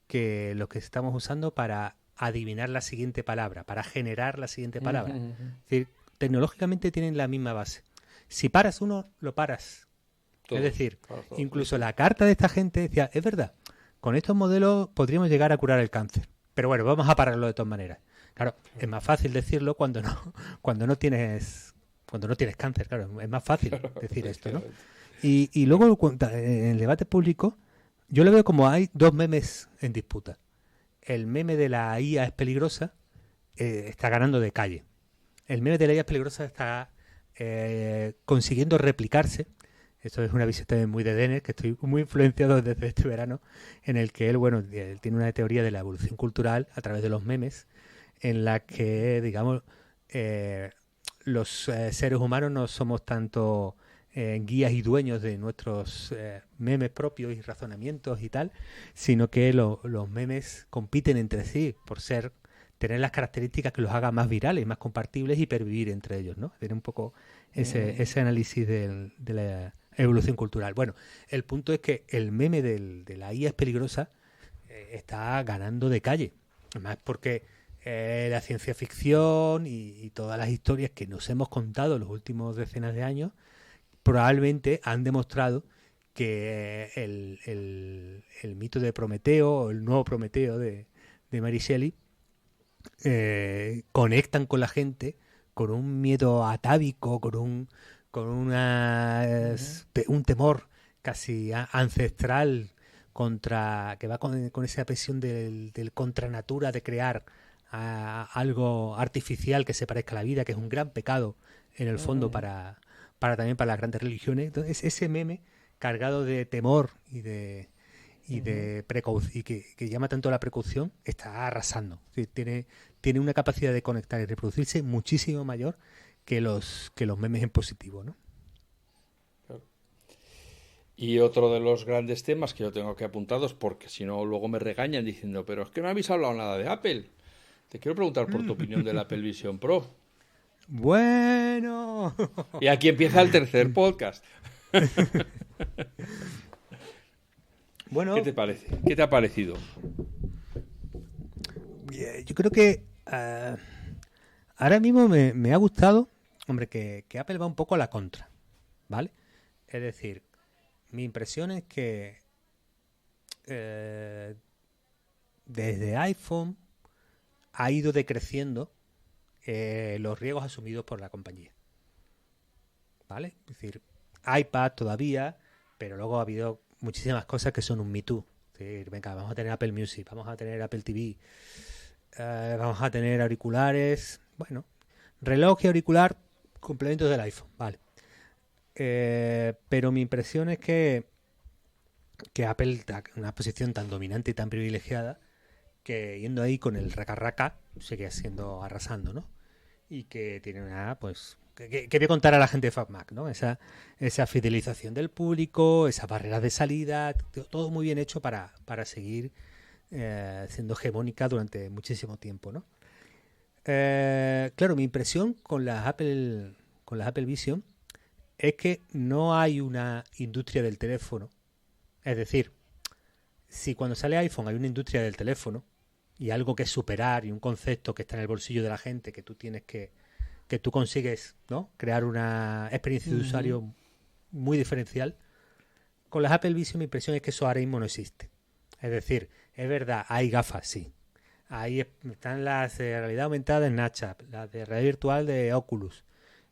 que los que estamos usando para adivinar la siguiente palabra, para generar la siguiente palabra. Es decir, tecnológicamente tienen la misma base. Si paras uno, lo paras. Todo, es decir, incluso la carta de esta gente decía, es verdad, con estos modelos podríamos llegar a curar el cáncer, pero bueno, vamos a pararlo de todas maneras. Claro, es más fácil decirlo cuando no tienes cáncer, claro, es más fácil decir esto, ¿no? Y luego en el debate público yo lo veo como hay dos memes en disputa. El meme de la IA es peligrosa está ganando de calle. El meme de la IA es peligrosa está consiguiendo replicarse. Esto es una visión también muy de Denner, que estoy muy influenciado desde este verano, en el que él tiene una teoría de la evolución cultural a través de los memes, en la que, digamos, los seres humanos no somos tanto guías y dueños de nuestros memes propios y razonamientos y tal, sino que los memes compiten entre sí por tener las características que los haga más virales, más compartibles y pervivir entre ellos, ¿no? Tener un poco ese análisis de la evolución cultural. Bueno, el punto es que el meme de la IA es peligrosa está ganando de calle. Además porque La ciencia ficción y todas las historias que nos hemos contado en los últimos decenas de años probablemente han demostrado que el mito de Prometeo o el nuevo Prometeo de Mary Shelley conectan con la gente con un miedo atávico, un temor casi ancestral contra que va con esa presión del contra natura de crear algo artificial que se parezca a la vida, que es un gran pecado en el fondo también para las grandes religiones. Entonces ese meme cargado de temor y que llama tanto a la precaución está arrasando. Es decir, tiene una capacidad de conectar y reproducirse muchísimo mayor que los memes en positivo, ¿no? Y otro de los grandes temas que yo tengo que apuntados, porque si no luego me regañan diciendo, pero es que no habéis hablado nada de Apple. Te quiero preguntar por tu opinión del Apple Vision Pro. Bueno. Y aquí empieza el tercer podcast. Bueno, ¿Qué te parece? ¿Qué te ha parecido? Yo creo que ahora mismo me ha gustado, hombre, que Apple va un poco a la contra, ¿vale? Es decir, mi impresión es que desde iPhone ha ido decreciendo los riesgos asumidos por la compañía, ¿vale? Es decir, iPad todavía, pero luego ha habido muchísimas cosas que son un Me Too. Es decir, venga, vamos a tener Apple Music, vamos a tener Apple TV, vamos a tener auriculares, bueno, reloj y auricular, complementos del iPhone, vale. Pero mi impresión es que Apple está en una posición tan dominante y tan privilegiada que yendo ahí con el raca sigue siendo arrasando, ¿no? Y que tiene una, pues, que voy a contar a la gente de FabMac, ¿no? Esa fidelización del público, esas barreras de salida, todo muy bien hecho para seguir siendo hegemónica durante muchísimo tiempo, ¿no? Claro, mi impresión con las Apple Vision es que no hay una industria del teléfono. Es decir, si cuando sale iPhone hay una industria del teléfono y algo que superar y un concepto que está en el bolsillo de la gente que tú tienes que tú consigues, ¿no?, crear una experiencia de usuario muy diferencial, con las Apple Vision mi impresión es que eso ahora mismo no existe. Es decir, es verdad, hay gafas, sí. Ahí están las de realidad aumentada en Snapchat, las de realidad virtual de Oculus.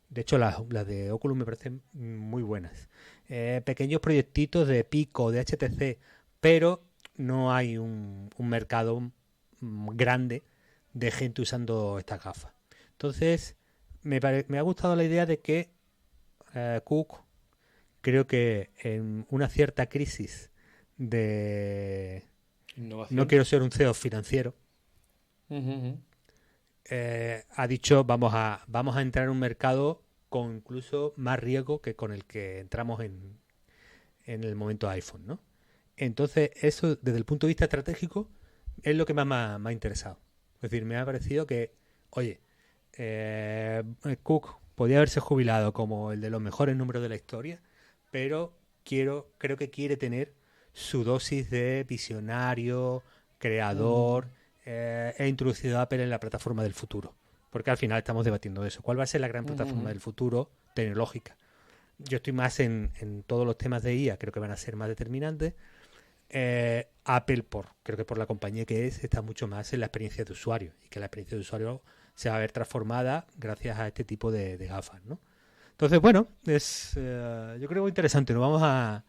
De hecho, las de Oculus me parecen muy buenas. Pequeños proyectitos de Pico, de HTC, pero no hay un mercado grande de gente usando estas gafas. Entonces, me ha gustado la idea de que Cook, creo que en una cierta crisis de... Innovación. No quiero ser un CEO financiero, ha dicho vamos a entrar en un mercado con incluso más riesgo que con el que entramos en el momento iPhone, ¿no? Entonces eso desde el punto de vista estratégico es lo que más me ha interesado. Es decir, me ha parecido que, oye, Cook podía haberse jubilado como el de los mejores números de la historia, pero creo que quiere tener su dosis de visionario, creador, he introducido a Apple en la plataforma del futuro. Porque al final estamos debatiendo eso. ¿Cuál va a ser la gran plataforma del futuro tecnológica? Yo estoy más en todos los temas de IA, creo que van a ser más determinantes. Apple, creo que por la compañía que es, está mucho más en la experiencia de usuario. Y que la experiencia de usuario se va a ver transformada gracias a este tipo de gafas, ¿no? Entonces, bueno, es yo creo interesante. Nos vamos a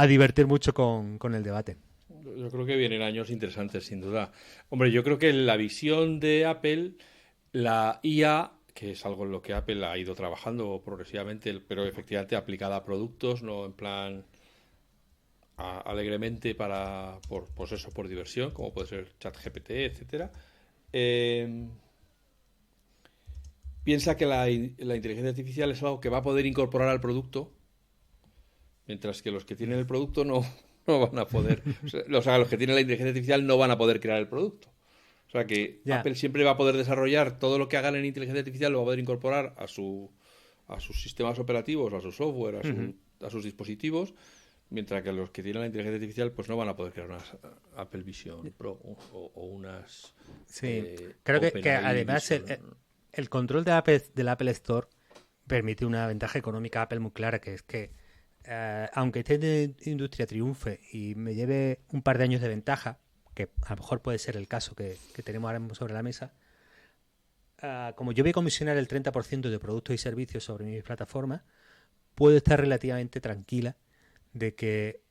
divertir mucho con el debate. Yo creo que vienen años interesantes, sin duda. Hombre, yo creo que la visión de Apple, la IA, que es algo en lo que Apple ha ido trabajando progresivamente, pero efectivamente aplicada a productos, no en plan alegremente por diversión, como puede ser ChatGPT, etcétera. Piensa que la inteligencia artificial es algo que va a poder incorporar al producto, mientras que los que tienen el producto no van a poder. O sea, los que tienen la inteligencia artificial no van a poder crear el producto. O sea que Apple siempre va a poder desarrollar todo lo que hagan en inteligencia artificial, lo va a poder incorporar a sus sistemas operativos, a su software, a sus dispositivos, Mientras que los que tienen la inteligencia artificial pues no van a poder crear unas Apple Vision Pro o unas Sí, creo que OpenAI además Vision. el control del Apple Store permite una ventaja económica a Apple muy clara, que es que aunque esta industria triunfe y me lleve un par de años de ventaja, que a lo mejor puede ser el caso que tenemos ahora mismo sobre la mesa, como yo voy a comisionar el 30% de productos y servicios sobre mi plataforma, puedo estar relativamente tranquila de que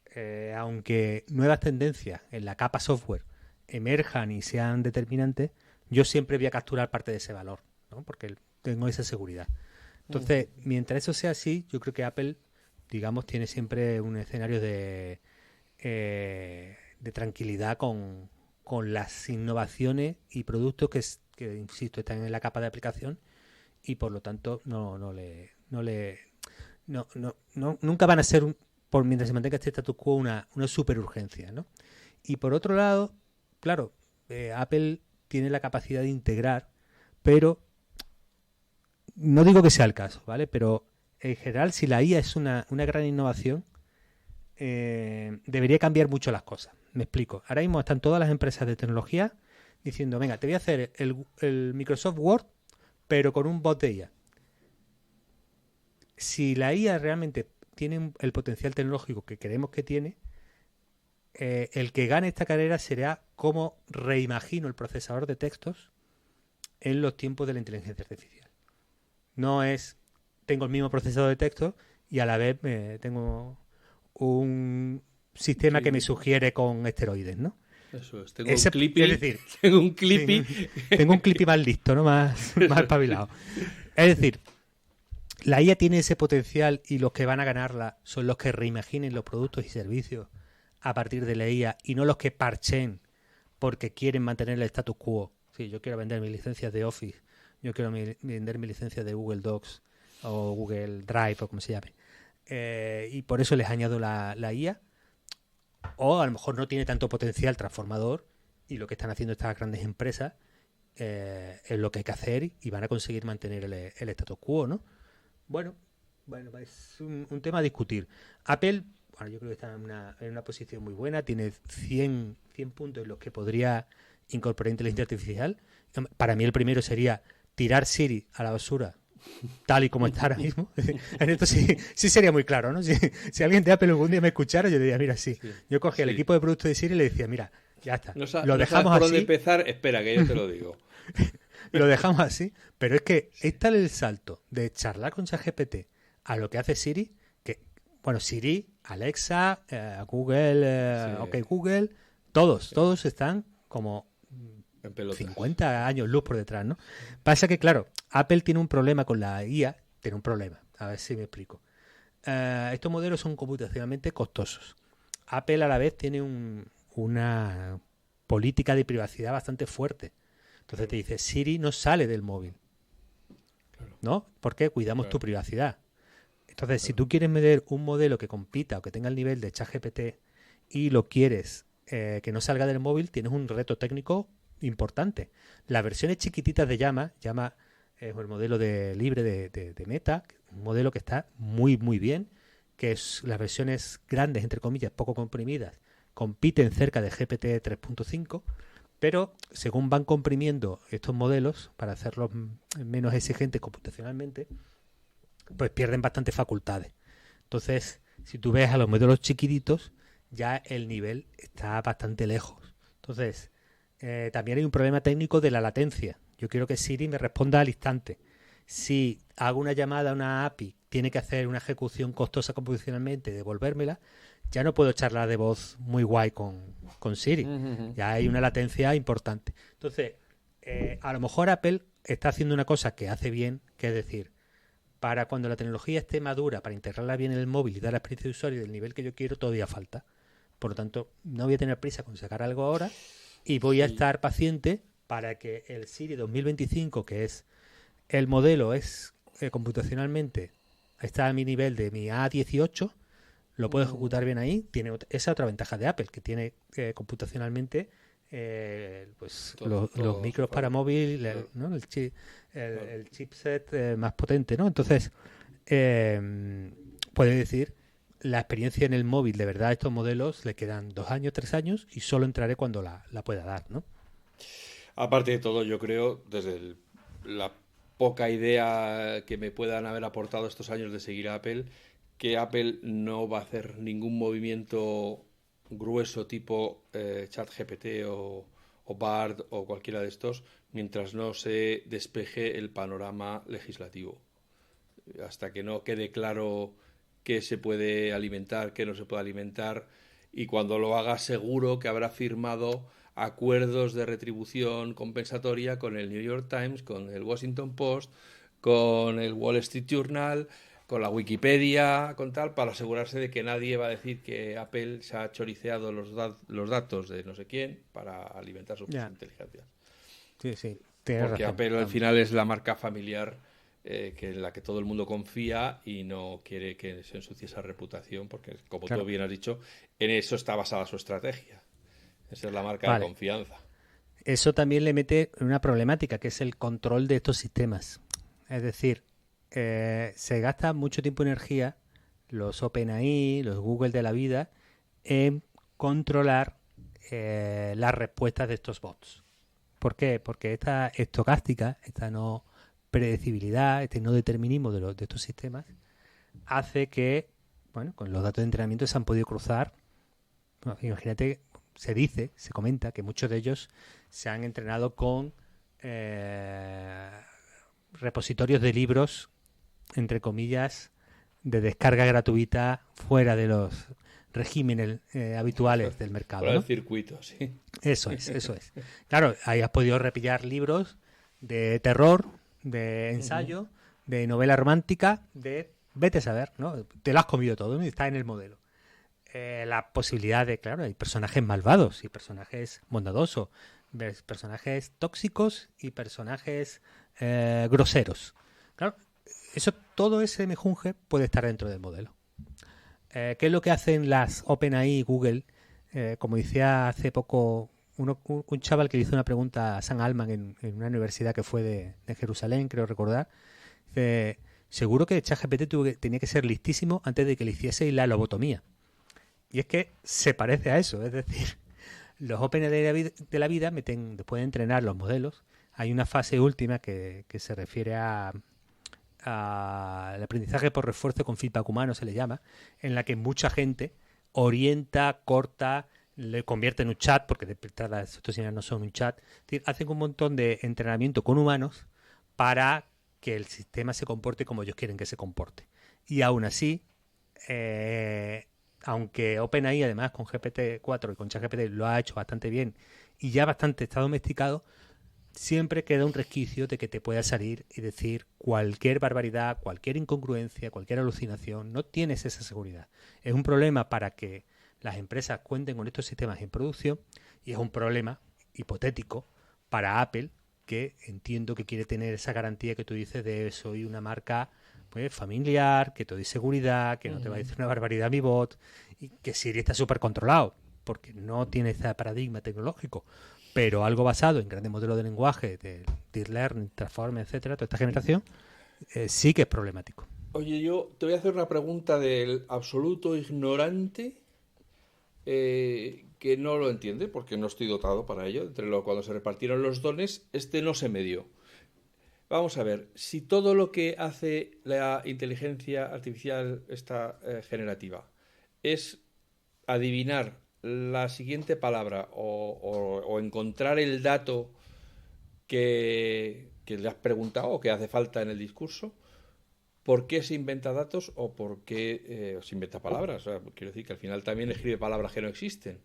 aunque nuevas tendencias en la capa software emerjan y sean determinantes, yo siempre voy a capturar parte de ese valor, ¿no? Porque tengo esa seguridad. Entonces, mientras eso sea así, yo creo que Apple, digamos, tiene siempre un escenario de tranquilidad con las innovaciones y productos que, insisto, están en la capa de aplicación y por lo tanto nunca van a ser, por mientras se mantenga este status quo, una super urgencia, ¿no? Y por otro lado, claro, Apple tiene la capacidad de integrar, pero no digo que sea el caso, ¿vale? Pero en general, si la IA es una gran innovación, debería cambiar mucho las cosas. Me explico. Ahora mismo están todas las empresas de tecnología diciendo, venga, te voy a hacer el Microsoft Word, pero con un bot de IA. Si la IA realmente tiene el potencial tecnológico que creemos que tiene, el que gane esta carrera será cómo reimagino el procesador de textos en los tiempos de la inteligencia artificial. No es, tengo el mismo procesador de textos y a la vez tengo un sistema que me sugiere con esteroides, ¿no? Eso es, tengo un Clippy, es decir, tengo un Clippy. Sí, tengo un Clippy más listo, ¿no? Más espabilado. Es decir, la IA tiene ese potencial y los que van a ganarla son los que reimaginen los productos y servicios a partir de la IA y no los que parchen porque quieren mantener el status quo. Sí, yo quiero vender mis licencias de Office, yo quiero vender mis licencias de Google Docs o Google Drive o como se llame. Y por eso les añado la IA. O a lo mejor no tiene tanto potencial transformador y lo que están haciendo estas grandes empresas es lo que hay que hacer y van a conseguir mantener el status quo, ¿no? Bueno, es un tema a discutir. Apple, bueno, yo creo que está en una posición muy buena, tiene 100 puntos en los que podría incorporar inteligencia artificial. Para mí el primero sería tirar Siri a la basura tal y como está ahora mismo. En esto sí sería muy claro, ¿no? Si alguien de Apple algún día me escuchara, yo diría, mira, sí. Yo cogía el equipo de producto de Siri y le decía, mira, ya está. Lo dejamos por así. dónde empezar, espera, que yo te lo digo. Lo dejamos así, pero es que es tal el salto de charlar con ChatGPT a lo que hace Siri, que, bueno, Siri, Alexa, Google, OK Google, todos están como 50 años luz por detrás, ¿no? Pasa que, claro, Apple tiene un problema con la IA, tiene un problema, a ver si me explico. Estos modelos son computacionalmente costosos. Apple a la vez tiene una política de privacidad bastante fuerte. Entonces te dice, Siri no sale del móvil, ¿no? Porque cuidamos tu privacidad. Entonces, si tú quieres medir un modelo que compita o que tenga el nivel de ChatGPT y lo quieres que no salga del móvil, tienes un reto técnico importante. Las versiones chiquititas de Llama es el modelo libre de Meta, un modelo que está muy, muy bien, que es las versiones grandes, entre comillas, poco comprimidas, compiten cerca de GPT 3.5, pero según van comprimiendo estos modelos para hacerlos menos exigentes computacionalmente, pues pierden bastantes facultades. Entonces, si tú ves a los modelos chiquititos, ya el nivel está bastante lejos. Entonces, también hay un problema técnico de la latencia. Yo quiero que Siri me responda al instante. Si hago una llamada a una API, tiene que hacer una ejecución costosa computacionalmente y devolvérmela, ya no puedo charlar de voz muy guay con Siri. Ya hay una latencia importante. Entonces, a lo mejor Apple está haciendo una cosa que hace bien, que es decir, para cuando la tecnología esté madura, para integrarla bien en el móvil y dar la experiencia de usuario del nivel que yo quiero, todavía falta. Por lo tanto, no voy a tener prisa con sacar algo ahora y voy a estar paciente para que el Siri 2025, que es el modelo, es computacionalmente, está a mi nivel de mi A18, lo puedo ejecutar bien ahí. Tiene esa otra ventaja de Apple, que tiene computacionalmente pues los micros para móvil, ¿no? el chipset más potente, ¿no? Entonces, puede decir, la experiencia en el móvil, de verdad, estos modelos le quedan 2 años, 3 años y solo entraré cuando la pueda dar, ¿no? Aparte de todo, yo creo, la poca idea que me puedan haber aportado estos años de seguir a Apple, que Apple no va a hacer ningún movimiento grueso tipo ChatGPT o Bard o cualquiera de estos, mientras no se despeje el panorama legislativo. Hasta que no quede claro qué se puede alimentar, qué no se puede alimentar, y cuando lo haga seguro que habrá firmado acuerdos de retribución compensatoria con el New York Times, con el Washington Post, con el Wall Street Journal, con la Wikipedia, con tal, para asegurarse de que nadie va a decir que Apple se ha choriceado los datos de no sé quién para alimentar sus inteligencias. Sí, sí. Porque razón. Apple al final es la marca familiar en la que todo el mundo confía y no quiere que se ensucie esa reputación, porque como tú bien has dicho, en eso está basada su estrategia. Esa es la marca de confianza. Eso también le mete una problemática, que es el control de estos sistemas. Es decir, se gasta mucho tiempo y energía los OpenAI, los Google de la vida, en controlar las respuestas de estos bots. ¿Por qué? Porque esta estocástica, esta no predecibilidad, este no determinismo de estos sistemas, hace que, bueno, con los datos de entrenamiento se han podido cruzar. Bueno, imagínate, se comenta que muchos de ellos se han entrenado con repositorios de libros, entre comillas, de descarga gratuita fuera de los regímenes habituales del mercado. Fuera del circuito, sí. Eso es. Claro, ahí has podido repillar libros de terror, de ensayo, de novela romántica, de vete a saber, ¿no? Te lo has comido todo, ¿no? Y está en el modelo. La posibilidad de, claro, hay personajes malvados y personajes bondadosos, personajes tóxicos y personajes groseros. Claro, todo ese mejunje puede estar dentro del modelo. ¿Qué es lo que hacen las OpenAI y Google? Como decía hace poco un chaval que le hizo una pregunta a Sam Altman en una universidad que fue de Jerusalén, creo recordar, seguro que ChatGPT tenía que ser listísimo antes de que le hiciese la lobotomía. Y es que se parece a eso, es decir, los OpenAI de la vida después de entrenar los modelos, hay una fase última que se refiere al aprendizaje por refuerzo con feedback humano, se le llama, en la que mucha gente orienta, corta, le convierte en un chat, porque de entrada estos señales no son un chat, es decir, hacen un montón de entrenamiento con humanos para que el sistema se comporte como ellos quieren que se comporte. Y aún así, aunque OpenAI además con GPT-4 y con ChatGPT lo ha hecho bastante bien y ya bastante está domesticado, siempre queda un resquicio de que te pueda salir y decir cualquier barbaridad, cualquier incongruencia, cualquier alucinación. No tienes esa seguridad. Es un problema para que las empresas cuenten con estos sistemas en producción y es un problema hipotético para Apple, que entiendo que quiere tener esa garantía que tú dices de soy una marca pues familiar, que te doy seguridad, que no te va a decir una barbaridad mi bot, y que Siri está súper controlado, porque no tiene ese paradigma tecnológico, pero algo basado en grandes modelos de lenguaje, de Deep Learning, Transformer, etcétera, toda esta generación, sí que es problemático. Oye, yo te voy a hacer una pregunta del absoluto ignorante que no lo entiende, porque no estoy dotado para ello. Cuando se repartieron los dones, no se me dio. Vamos a ver, si todo lo que hace la inteligencia artificial generativa es adivinar la siguiente palabra o encontrar el dato que le has preguntado o que hace falta en el discurso, ¿por qué se inventa datos o por qué se inventa palabras? O sea, quiero decir que al final también escribe palabras que no existen.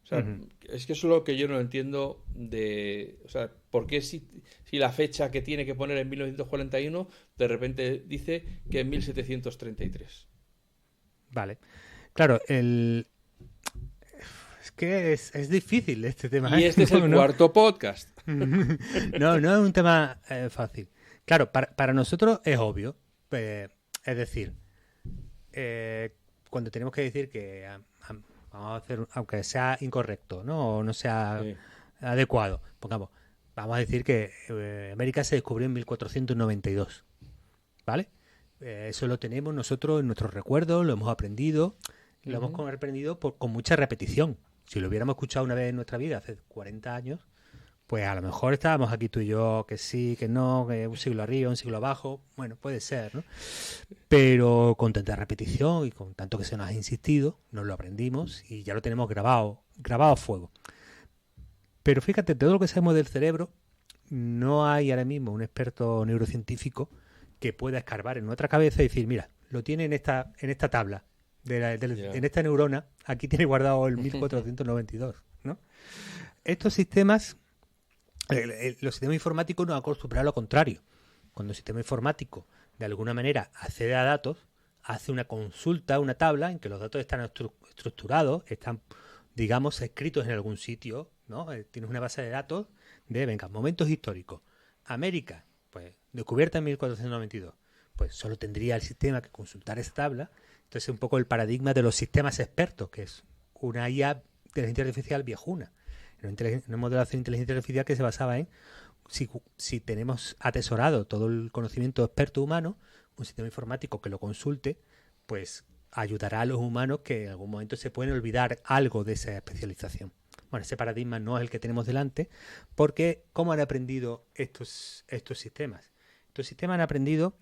O sea, es que eso es lo que yo no entiendo o sea, ¿por qué si la fecha que tiene que poner en 1941 de repente dice que en 1733? Vale. Claro, es que es difícil este tema. Y este es el cuarto podcast. No es un tema fácil. Claro, para nosotros es obvio. Es decir, cuando tenemos que decir que vamos a hacer, aunque sea incorrecto, ¿no? O no sea adecuado, pongamos, vamos a decir que América se descubrió en 1492, ¿vale? Eso lo tenemos nosotros en nuestros recuerdos, lo hemos aprendido, lo hemos aprendido con mucha repetición. Si lo hubiéramos escuchado una vez en nuestra vida, hace 40 años, pues a lo mejor estábamos aquí tú y yo, que sí, que no, que un siglo arriba, un siglo abajo, bueno, puede ser, ¿no? Pero con tanta repetición y con tanto que se nos ha insistido, nos lo aprendimos y ya lo tenemos grabado a fuego. Pero fíjate, todo lo que sabemos del cerebro, no hay ahora mismo un experto neurocientífico que pueda escarbar en nuestra cabeza y decir, mira, lo tiene en esta tabla, en esta neurona, aquí tiene guardado el 1492, ¿no? Estos sistemas, los sistemas informáticos nos acostumbran a lo contrario. Cuando el sistema informático, de alguna manera, accede a datos, hace una consulta, una tabla en que los datos están estructurados, están, digamos, escritos en algún sitio, ¿no? Tienes una base de datos de, venga, momentos históricos. América, pues, descubierta en 1492. Pues solo tendría el sistema que consultar esa tabla. Entonces, un poco el paradigma de los sistemas expertos, que es una IA de inteligencia artificial viejuna. Una modelación de inteligencia artificial que se basaba en si tenemos atesorado todo el conocimiento experto humano, un sistema informático que lo consulte, pues ayudará a los humanos que en algún momento se pueden olvidar algo de esa especialización. Bueno, ese paradigma no es el que tenemos delante, porque ¿cómo han aprendido estos sistemas? Estos sistemas han aprendido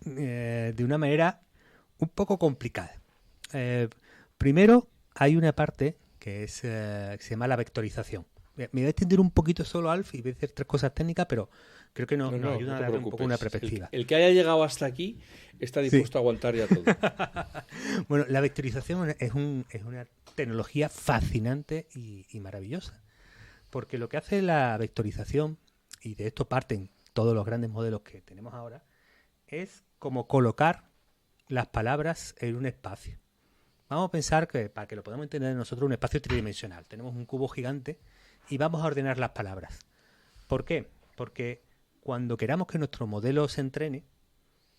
de una manera un poco complicada. Primero, hay una parte que se llama la vectorización. Me voy a extender un poquito solo, Alf, y voy a decir 3 cosas técnicas, pero creo que nos ayudan a darle un poco una perspectiva. El que haya llegado hasta aquí está dispuesto a aguantar ya todo. Bueno, la vectorización es una tecnología fascinante y maravillosa, porque lo que hace la vectorización, y de esto parten todos los grandes modelos que tenemos ahora, es como colocar las palabras en un espacio. Vamos a pensar que, para que lo podamos entender nosotros, un espacio tridimensional. Tenemos un cubo gigante y vamos a ordenar las palabras. ¿Por qué? Porque cuando queramos que nuestro modelo se entrene,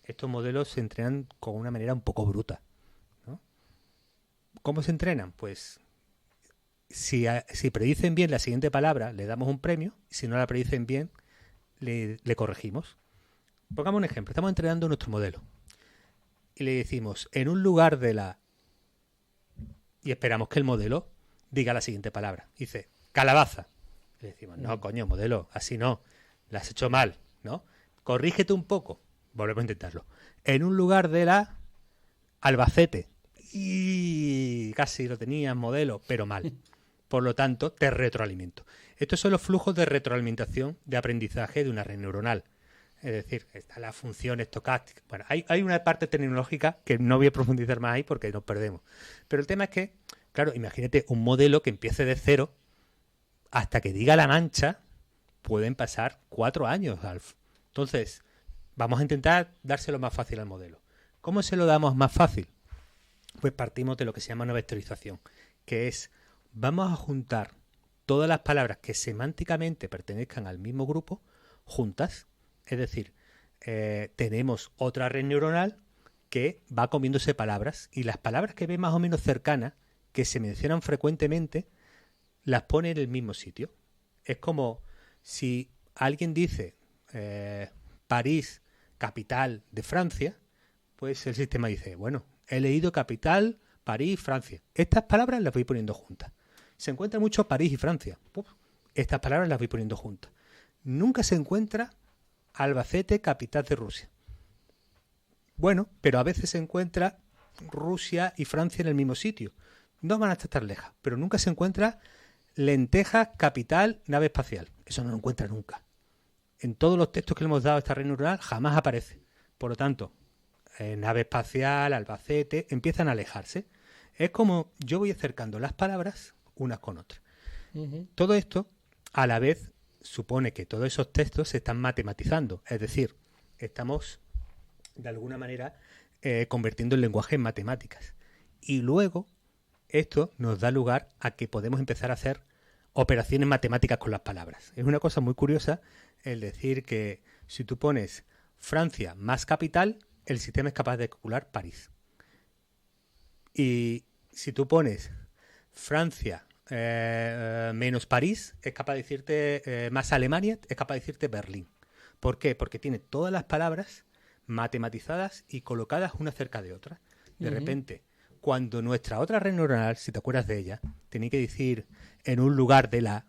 estos modelos se entrenan con una manera un poco bruta, ¿no? ¿Cómo se entrenan? Pues si predicen bien la siguiente palabra, le damos un premio, y si no la predicen bien, le corregimos. Pongamos un ejemplo. Estamos entrenando nuestro modelo y le decimos, en un lugar de la... y esperamos que el modelo diga la siguiente palabra. Dice, calabaza. Le decimos, no, coño, modelo, así no. La has hecho mal, ¿no? Corrígete un poco. Volvemos a intentarlo. En un lugar de la Albacete. Y casi lo tenías, modelo, pero mal. Por lo tanto, te retroalimento. Estos son los flujos de retroalimentación de aprendizaje de una red neuronal. Es decir, está la función estocástica. Bueno, hay una parte tecnológica que no voy a profundizar más ahí porque nos perdemos. Pero el tema es que, claro, imagínate un modelo que empiece de cero hasta que diga la mancha, pueden pasar 4 años, Alf. Entonces, vamos a intentar dárselo más fácil al modelo. ¿Cómo se lo damos más fácil? Pues partimos de lo que se ima una vectorización, que es, vamos a juntar todas las palabras que semánticamente pertenezcan al mismo grupo, juntas. Es decir, tenemos otra red neuronal que va comiéndose palabras y las palabras que ve más o menos cercanas, que se mencionan frecuentemente, las pone en el mismo sitio. Es como si alguien dice París, capital de Francia, pues el sistema dice, bueno, he leído capital, París, Francia. Estas palabras las voy poniendo juntas. Se encuentra mucho París y Francia. Estas palabras las voy poniendo juntas. Nunca se encuentra Albacete, capital de Rusia. Bueno, pero a veces se encuentra Rusia y Francia en el mismo sitio. No van a estar lejas, pero nunca se encuentra Lentejas, capital, nave espacial. Eso no lo encuentra nunca. En todos los textos que le hemos dado a esta red neuronal jamás aparece. Por lo tanto, nave espacial, Albacete, empiezan a alejarse. Es como yo voy acercando las palabras unas con otras. Todo esto, a la vez, supone que todos esos textos se están matematizando. Es decir, estamos, de alguna manera, convirtiendo el lenguaje en matemáticas. Y luego, esto nos da lugar a que podemos empezar a hacer operaciones matemáticas con las palabras. Es una cosa muy curiosa el decir que si tú pones Francia más capital, el sistema es capaz de calcular París. Y si tú pones Francia menos París, es capaz de decirte más Alemania, es capaz de decirte Berlín. ¿Por qué? Porque tiene todas las palabras matematizadas y colocadas una cerca de otra. De repente, cuando nuestra otra red neuronal, si te acuerdas de ella, tenía que decir en un lugar de la...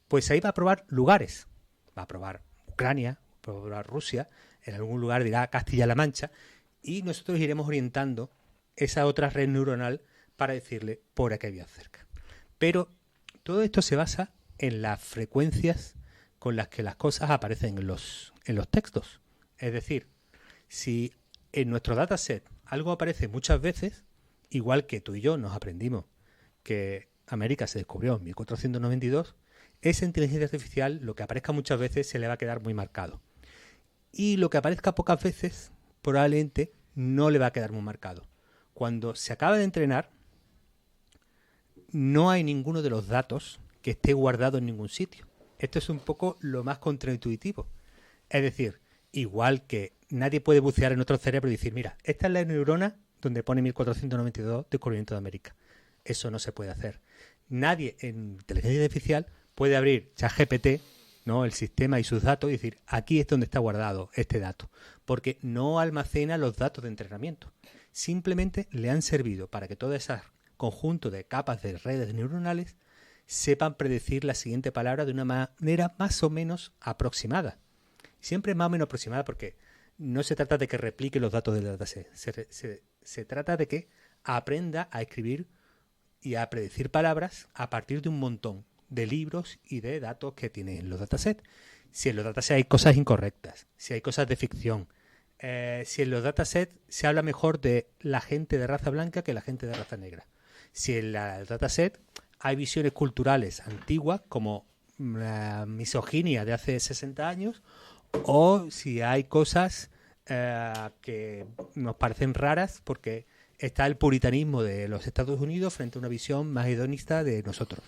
Pues ahí va a probar lugares. Va a probar Ucrania, va a probar Rusia, en algún lugar dirá Castilla-La Mancha, y nosotros iremos orientando esa otra red neuronal para decirle por aquí había cerca. Pero todo esto se basa en las frecuencias con las que las cosas aparecen en los textos. Es decir, si en nuestro dataset algo aparece muchas veces, igual que tú y yo nos aprendimos que América se descubrió en 1492, esa inteligencia artificial, lo que aparezca muchas veces, se le va a quedar muy marcado. Y lo que aparezca pocas veces, probablemente no le va a quedar muy marcado. Cuando se acaba de entrenar, no hay ninguno de los datos que esté guardado en ningún sitio. Esto es un poco lo más contraintuitivo. Es decir, igual que nadie puede bucear en otro cerebro y decir, mira, esta es la neurona donde pone 1492 descubrimiento de América. Eso no se puede hacer. Nadie en inteligencia artificial puede abrir ChatGPT, ¿no?, el sistema y sus datos y decir, aquí es donde está guardado este dato, porque no almacena los datos de entrenamiento. Simplemente le han servido para que todo ese conjunto de capas de redes neuronales sepan predecir la siguiente palabra de una manera más o menos aproximada. Siempre más o menos aproximada porque no se trata de que replique los datos del dataset, se trata de que aprenda a escribir y a predecir palabras a partir de un montón de libros y de datos que tiene en los datasets. Si en los datasets hay cosas incorrectas, si hay cosas de ficción, si en los datasets se habla mejor de la gente de raza blanca que la gente de raza negra, si en el dataset hay visiones culturales antiguas como la misoginia de hace 60 años, o si hay cosas que nos parecen raras porque está el puritanismo de los Estados Unidos frente a una visión más hedonista de nosotros.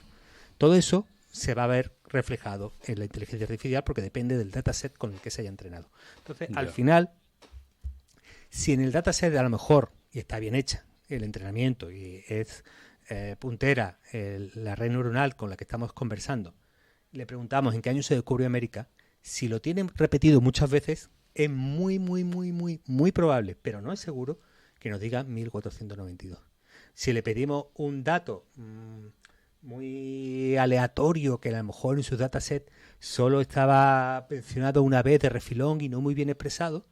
Todo eso se va a ver reflejado en la inteligencia artificial porque depende del dataset con el que se haya entrenado. Entonces, al final, si en el dataset a lo mejor, y está bien hecha el entrenamiento y es puntera la red neuronal con la que estamos conversando, le preguntamos en qué año se descubrió América, si lo tienen repetido muchas veces, es muy, muy, muy, muy, muy probable, pero no es seguro, que nos diga 1492. Si le pedimos un dato muy aleatorio, que a lo mejor en su dataset solo estaba mencionado una vez de refilón y no muy bien expresado,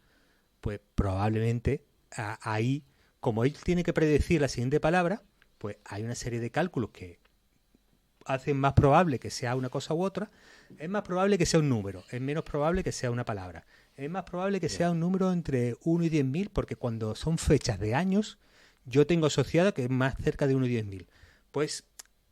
pues probablemente ahí, como él tiene que predecir la siguiente palabra, pues hay una serie de cálculos que hacen más probable que sea una cosa u otra. Es más probable que sea un número, es menos probable que sea una palabra, es más probable que sea un número entre 1 y 10.000, porque cuando son fechas de años, yo tengo asociada que es más cerca de 1 y 10.000. Pues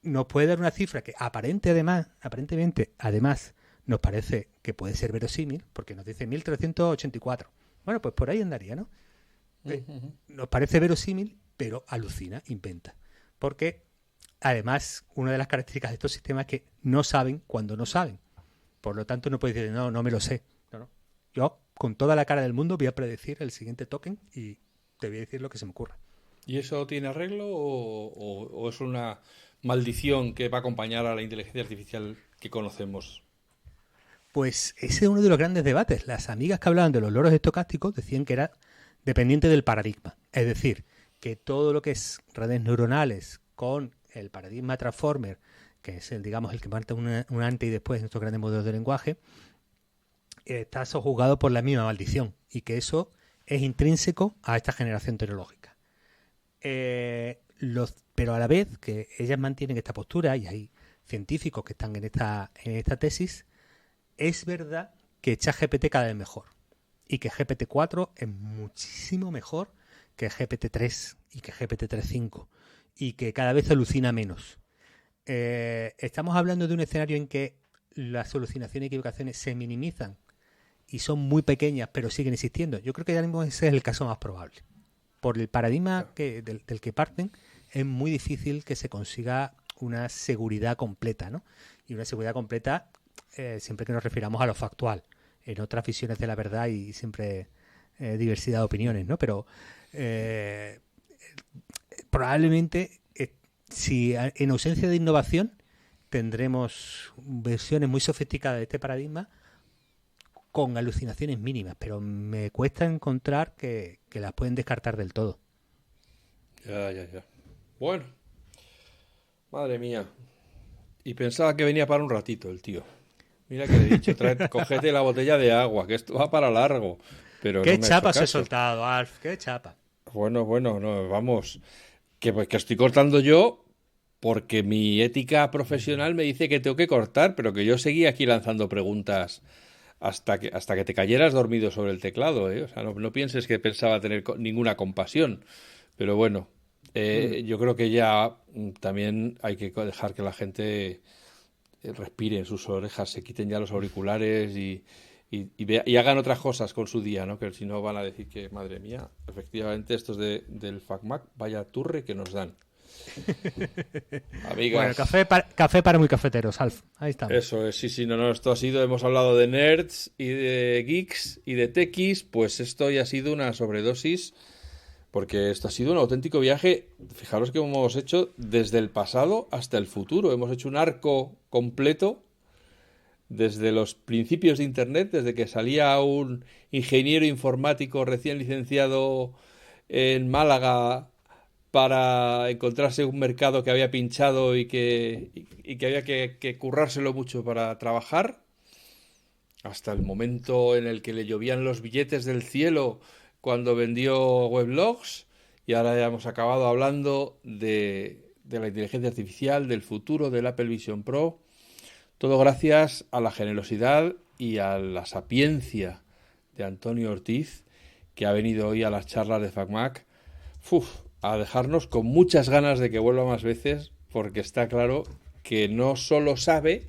nos puede dar una cifra que aparentemente, además, nos parece que puede ser verosímil, porque nos dice 1384. Bueno, pues por ahí andaría, ¿no? Nos parece verosímil, pero alucina, inventa. Porque, además, una de las características de estos sistemas es que no saben cuando no saben. Por lo tanto, no puedes decir, no me lo sé. No. Yo, con toda la cara del mundo, voy a predecir el siguiente token y te voy a decir lo que se me ocurra. ¿Y eso tiene arreglo o es una maldición que va a acompañar a la inteligencia artificial que conocemos? Pues ese es uno de los grandes debates. Las amigas que hablaban de los loros estocásticos decían que era dependiente del paradigma. Es decir, que todo lo que es redes neuronales con el paradigma Transformer, que es el que marca un antes y después en estos grandes modelos de lenguaje, está sojuzgado por la misma maldición y que eso es intrínseco a esta generación tecnológica. Pero a la vez que ellas mantienen esta postura, y hay científicos que están en esta tesis, es verdad que ChatGPT cada vez mejor y que GPT-4 es muchísimo mejor que GPT-3 y que GPT-3.5 y que cada vez alucina menos. Estamos hablando de un escenario en que las alucinaciones y equivocaciones se minimizan y son muy pequeñas, pero siguen existiendo. Yo creo que ya mismo ese es el caso más probable. Por el paradigma del que parten, es muy difícil que se consiga una seguridad completa, ¿no? Y una seguridad completa siempre que nos refiramos a lo factual. En otras visiones de la verdad y siempre diversidad de opiniones, ¿no? Pero probablemente, si en ausencia de innovación, tendremos versiones muy sofisticadas de este paradigma con alucinaciones mínimas, pero me cuesta encontrar que las pueden descartar del todo. Ya, ya, ya. Bueno, madre mía. Y pensaba que venía para un ratito el tío. Mira que le he dicho, cógete la botella de agua, que esto va para largo. Pero no ¡Qué me ha hecho chapa se he caso. soltado, Alf! ¡Qué chapa! Bueno, bueno, no, vamos. Que estoy cortando yo porque mi ética profesional me dice que tengo que cortar, pero que yo seguía aquí lanzando preguntas hasta que te cayeras dormido sobre el teclado, ¿eh? O sea, no pienses que pensaba tener ninguna compasión. Pero bueno, yo creo que ya también hay que dejar que la gente respire en sus orejas, se quiten ya los auriculares y hagan otras cosas con su día, ¿no? Que si no van a decir que, madre mía, efectivamente estos del FacMac, vaya turre que nos dan. Bueno, Amigas, café para muy cafeteros, Alf. Ahí estamos. eso es, sí, sí, no, esto ha sido, hemos hablado de nerds y de geeks y de techies, pues esto ya ha sido una sobredosis, porque esto ha sido un auténtico viaje. Fijaros que hemos hecho desde el pasado hasta el futuro, hemos hecho un arco completo desde los principios de Internet, desde que salía un ingeniero informático recién licenciado en Málaga para encontrarse un mercado que había pinchado y que había que currárselo mucho para trabajar, hasta el momento en el que le llovían los billetes del cielo cuando vendió weblogs, y ahora ya hemos acabado hablando de la inteligencia artificial, del futuro del Apple Vision Pro. Todo gracias a la generosidad y a la sapiencia de Antonio Ortiz, que ha venido hoy a las charlas de FacMac a dejarnos con muchas ganas de que vuelva más veces, porque está claro que no solo sabe,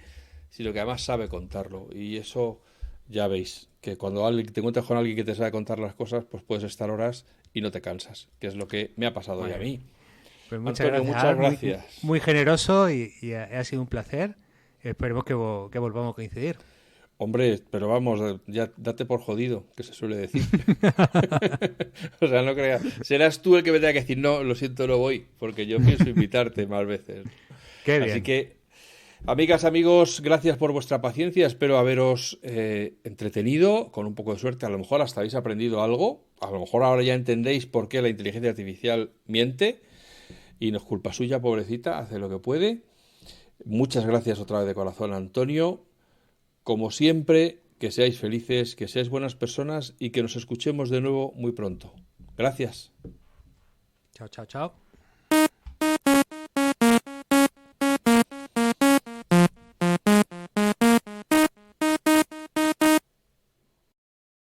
sino que además sabe contarlo. Y eso ya veis, que cuando te encuentras con alguien que te sabe contar las cosas, pues puedes estar horas y no te cansas, que es lo que me ha pasado hoy a mí. Pues muchas Antonio, gracias, muchas Alf. gracias. Muy generoso y ha sido un placer. Esperemos que volvamos a coincidir. Hombre, pero vamos, ya date por jodido, que se suele decir. O sea, no creas. Serás tú el que me tenga que decir, no, lo siento, no voy, porque yo pienso invitarte más veces. Qué Así bien. que, amigas, amigos, gracias por vuestra paciencia. Espero haberos entretenido, con un poco de suerte. A lo mejor hasta habéis aprendido algo. A lo mejor ahora ya entendéis por qué la inteligencia artificial miente. Y no es culpa suya, pobrecita, hace lo que puede. Muchas gracias otra vez de corazón, Antonio. Como siempre, que seáis felices, que seáis buenas personas y que nos escuchemos de nuevo muy pronto. Gracias. Chao, chao, chao.